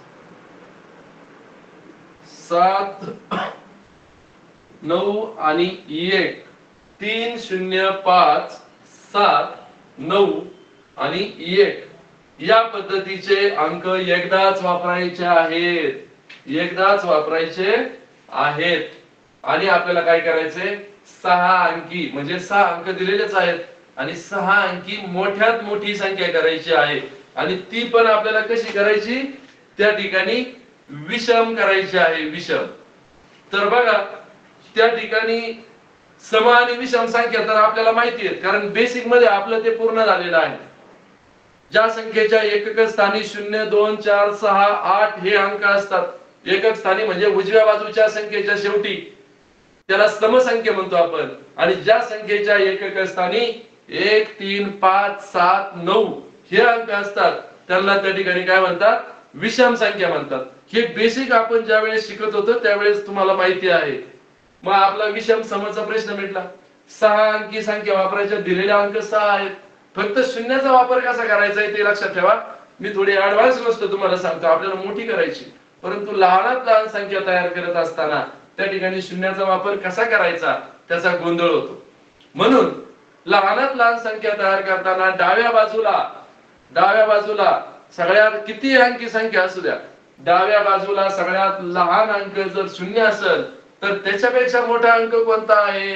7, 9 आणि 1. 3, 0, 5, 7, 9 आणि 1 या पद्धतीचे अंक एकदाच वापरायचे आहेत, एकदाच वापरायचे आहेत. आणि आपल्याला काय करायचंय, 6 अंकी, म्हणजे 6 अंक दिलेलेच आहेत आणि 6 अंकी मोठ्यात मोठी संख्या करायची आहे. आणि ती पण आपल्याला कशी करायची, त्या ठिकाणी विषम करायची आहे, विषम. तर बघा, त्या ठिकाणी सम आणि विषम संख्या तर आपल्याला माहिती आहे, कारण बेसिक मध्ये आपलं ते पूर्ण झालेलं आहे. ज्या संख्येच्या एकक स्थानी 0, 2, 4, 6, 8 हे अंक असतात, एकक स्थानी म्हणजे उजव्या बाजूच्या संख्येच्या शेवटी, त्याला समसंख्या म्हणतो आपण. आणि ज्या संख्येच्या एकक स्थानी 1, 3, 5, 7, 9 हे अंक असतात त्यांना त्या ठिकाणी काय म्हणतात, विषम संख्या म्हणतात. हे बेसिक आपण ज्या वेळेस शिकत होतो त्यावेळेस तुम्हाला माहिती आहे. मग आपला विषम समचा प्रश्न मिटला. 6 अंकी संख्या वापरायच्या, दिलेले अंक 6 आहेत. फक्त शून्याचा वापर कसा करायचा आहे ते लक्षात ठेवा. मी थोडी ऍडव्हान्स गोष्ट तुम्हाला सांगतो, आपल्याला मोठी करायची, परंतु लहानात लहान संख्या तयार करत असताना त्या ठिकाणी शून्याचा वापर कसा करायचा त्याचा गोंधळ होतो. म्हणून लहानात लहान संख्या तयार करताना डाव्या बाजूला सगळ्यात किती अंकी संख्या असू द्या, डाव्या बाजूला सगळ्यात लहान अंक जर 0 असेल तर त्याच्यापेक्षा मोठा अंक कोणता आहे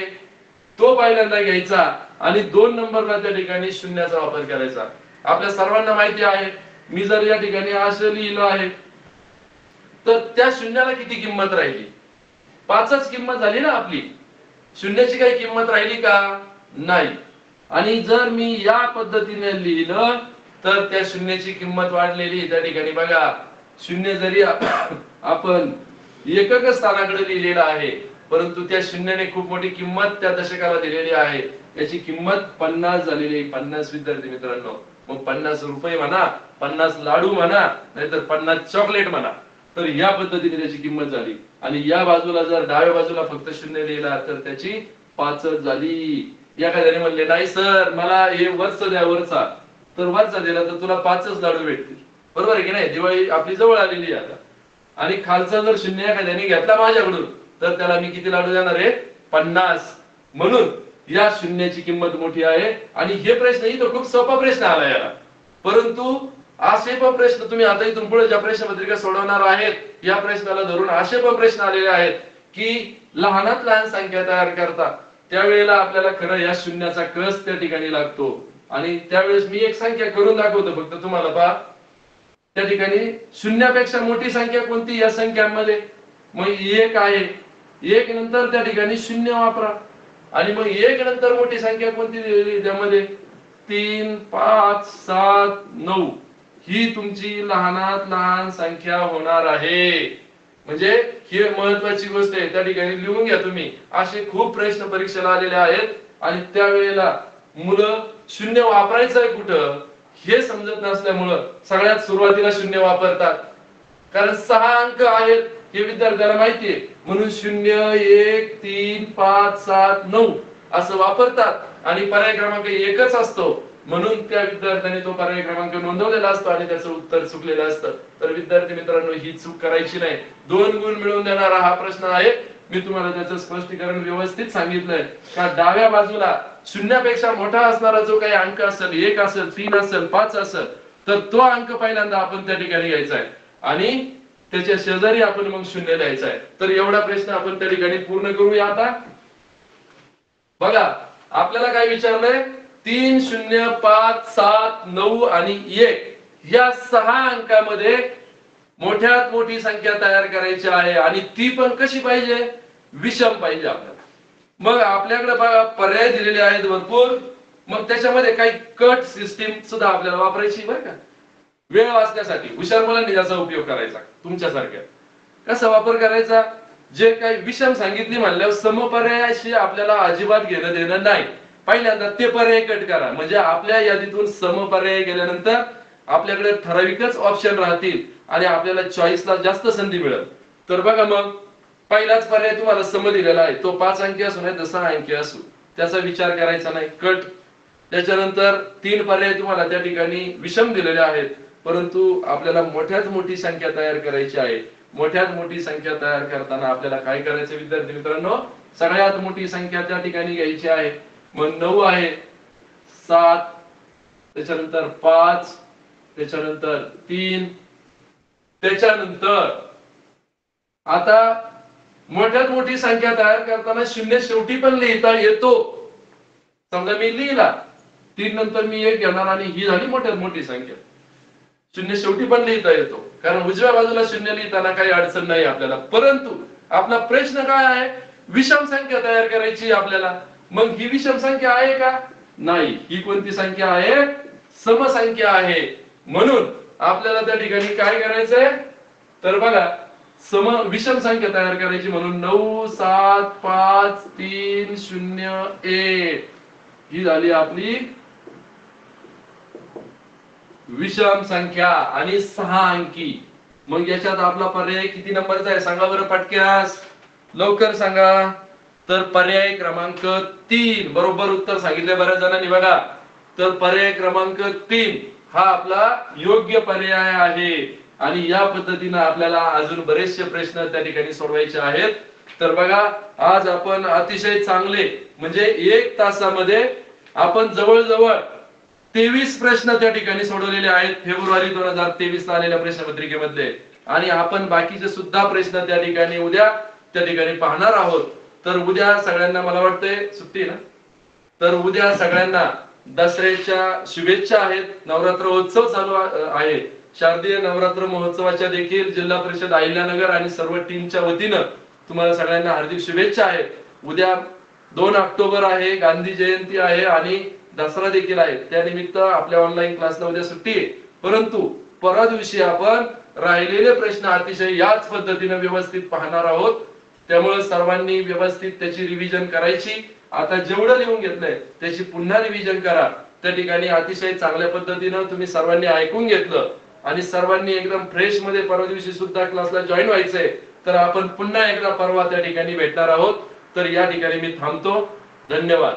तो पहिल्यांदा घ्यायचा आणि 2 नंबरला त्या ठिकाणी शून्याचा वापर करायचा. आपल्या सर्वांना माहिती आहे, मी जर या ठिकाणी असं लिहिलं आहे तर त्या शून्याला किती किंमत राहिली, 5च किंमत झाली ना आपली. शून्याची काही किंमत राहिली का, नाही. आणि जर मी या पद्धतीने लिहिलं तर त्या शून्याची किंमत वाढलेली. त्या ठिकाणी बघा, शून्य जरी आपण एकक स्थानाकडे लिहिलेला आहे, परंतु त्या शून्याने खूप मोठी किंमत त्या दशकाला दिलेली आहे. त्याची किंमत 50 झालेली आहे. 50 विद्यार्थी मित्रांनो, मग 50 रुपये म्हणा, 50 लाडू म्हणा, नाहीतर 50 चॉकलेट म्हणा, तर या पद्धतीने त्याची किंमत झाली. आणि या बाजूला जर डाव्या बाजूला फक्त शून्य लिहिला तर त्याची 5च झाली. एखाद्याने म्हणले, नाही सर मला हे वरचा द्या, वरचा, तर वरचा दिला तर तुला 5च लाडू भेटतील. बरोबर आहे की नाही, दिवाळी आपली जवळ आलेली आहे आता. आणि खालचा जर शून्य एखाद्याने घेतला माझ्याकडून तर त्याला मी किती लाडू देणार आहे, 50. म्हणून या शून्याची किंमत मोठी आहे. आणि हे प्रश्न इथं खूप सोपा प्रश्न आला याला, परंतु असे पण प्रश्न तुम्ही आता इथून पुढे ज्या प्रश्नपत्रिका सोडवणार आहेत या प्रश्नाला धरून असे पण प्रश्न आलेले आहेत की लहानात लहान संख्या तयार करता त्यावेळेला आपल्याला खरं या शून्याचा कस त्या ठिकाणी लागतो. आणि त्यावेळेस मी एक संख्या करून दाखवतो फक्त तुम्हाला. पहा त्या ठिकाणी शून्यापेक्षा मोठी संख्या कोणती या संख्यांमध्ये? मग एक आहे. एक नंतर त्या ठिकाणी शून्य वापरा. आणि मग एक नंतर मोठी संख्या कोणती दिलेली त्यामध्ये? 3, 5, 7, 9 ही तुमची लहानात लहान संख्या होणार आहे. म्हणजे ही महत्वाची गोष्ट आहे, त्या ठिकाणी लिहून घ्या तुम्ही. असे खूप प्रश्न परीक्षेला आलेले आहेत आणि त्यावेळेला मुलं शून्य वापरायचं आहे कुठं हे समजत नसल्यामुळं सगळ्यात सुरुवातीला शून्य वापरतात. कारण 6 अंक आहेत हे विद्यार्थ्याला माहितीये, म्हणून 0, 1, 3, 5, 7, 9 असं वापरतात आणि पर्याय क्रमांक एकच असतो, म्हणून त्या विद्यार्थ्याने तो पर्याय क्रमांक नोंदवलेला असतो आणि त्याचं उत्तर चुकलेलं असतं. तर विद्यार्थी मित्रांनो, ही चूक करायची नाही. 2 गुण मिळवून देणारा हा प्रश्न आहे. मी तुम्हाला त्याचं स्पष्टीकरण व्यवस्थित सांगितलंय का डाव्या बाजूला शून्यापेक्षा मोठा असणारा जो काही अंक असेल, 1 असेल, 3 असेल, 5 असेल, तर तो अंक पहिल्यांदा आपण त्या ठिकाणी घ्यायचा आहे आणि त्याच्या शेजारी आपण मग शून्य द्यायचा आहे. तर एवढा प्रश्न आपण त्या ठिकाणी पूर्ण करूया. आता बघा आपल्याला काय विचारलंय? 3, 0, 5, 7, 9 आणि 1 या 6 अंकामध्ये मोठ्यात मोठी संख्या तयार करायची आहे आणि ती पण कशी पाहिजे? विषम पाहिजे आपल्याला. मग आपल्याकडे बघा पर्याय दिलेले आहेत भरपूर. मग त्याच्यामध्ये काही कट सिस्टीम सुद्धा आपल्याला वापरायची बरं का, वेळ वाचण्यासाठी. हुशार मुलांनी त्याचा उपयोग करायचा तुमच्यासारख्या. कसा वापर करायचा? जे काही विषम सांगितली म्हणल्यावर समपर्यायाशी आपल्याला अजिबात घेणं देणं नाही. पहिल्यांदा ते पर्याय कट करा, म्हणजे आपल्या यादीतून समपर्याय गेल्यानंतर आपल्याकडे ठराविकच ऑप्शन राहतील आणि आपल्याला चॉईसला जास्त संधी मिळेल. तर बघा मग पहिलाच पर्याय तुम्हाला सम दिलेला आहे, तो 5 अंकी असू नाही तर 6 अंकी असू, त्याचा विचार करायचा नाही, कट. त्याच्यानंतर 3 पर्याय तुम्हाला त्या ठिकाणी विषम दिलेले आहेत, परंतु आपल्याला मोठ्यात मोठी संख्या तयार करायची आहे. मोठ्यात मोठी संख्या तयार करताना आपल्याला काय करायचं विद्यार्थी मित्रांनो? सगळ्यात मोठी संख्या त्या ठिकाणी घ्यायची आहे. मग 9 आहे, 7, त्याच्यानंतर 5, त्याच्यानंतर 3, त्याच्यानंतर आता मोठ्यात मोठी संख्या तयार करताना शून्य शेवटी पण लिहिता येतो. समजा मी लिहिला 3 नंतर मी 1 घेणार आणि ही झाली मोठ्यात मोठी संख्या. शून्य शेवटी पण लिहिता येतो, कारण उजव्या बाजूला शून्य लिहिताना काही अडचण नाही आपल्याला. परंतु आपला प्रश्न काय आहे? विषम संख्या तयार करायची आपल्याला. मग ही विषम संख्या आहे का? नाही. ही कोणती संख्या आहे? समसंख्या आहे. म्हणून आपल्याला त्या ठिकाणी काय करायचंय? तर बघा विषम संख्या तयार करायची, म्हणून 9, 7, 5, 3, 0, 1 ही झाली आपली विषम संख्या आणि 6 अंकी. मग याच्यात आपला पर्याय किती नंबरचा आहे सांगा बरं पटक्यास, लवकर सांगा. तर पर्याय क्रमांक 3 बरोबर उत्तर सांगितले बऱ्याच जणांनी बघा. तर पर्याय क्रमांक 3 हा आपला योग्य पर्याय आहे आणि या पद्धतीने आपल्याला अजून बरेचसे प्रश्न त्या ठिकाणी सोडवायचे आहेत. तर बघा आज आपण अतिशय चांगले म्हणजे 1 तासामध्ये आपण जवळजवळ 23 प्रश्न त्या ठिकाणी सोडवलेले आहेत फेब्रुवारी 2023 ला आलेल्या प्रश्नपत्रिकेमध्ये. आणि आपण बाकीचे सुद्धा प्रश्न त्या ठिकाणी उद्या त्या ठिकाणी पाहणार आहोत. तर उद्या सगळ्यांना मला वाटतंय सुट्टी ना, तर उद्या सगळ्यांना दसऱ्याच्या शुभेच्छा आहेत. नवरात्र उत्सव चालू आहे. शारदीय नवरात्र महोत्सवाच्या देखील जिल्हा परिषद अहिल्यानगर आणि सर्व टीमच्या वतीनं तुम्हाला सगळ्यांना हार्दिक शुभेच्छा आहेत. उद्या 2 ऑक्टोबर आहे, गांधी जयंती आहे आणि दसरा देखील आहे. त्यानिमित्त आपल्या ऑनलाईन क्लासला उद्या सुट्टी आहे. परंतु परवा दिवशी आपण राहिलेले प्रश्न अतिशय याच पद्धतीने व्यवस्थित पाहणार आहोत. त्यामुळे सर्वांनी व्यवस्थित त्याची रिव्हिजन करायची. आता जेवढं लिहून घेतलंय त्याची पुन्हा रिव्हिजन करा. त्या ठिकाणी अतिशय चांगल्या पद्धतीने तुम्ही सर्वांनी ऐकून घेतलं आणि सर्वांनी एकदम फ्रेश मध्ये परवा दिवशी सुद्धा क्लासला जॉईन व्हायचंय. तर आपण पुन्हा एकदा परवा त्या ठिकाणी भेटणार आहोत. तर या ठिकाणी मी थांबतो. धन्यवाद.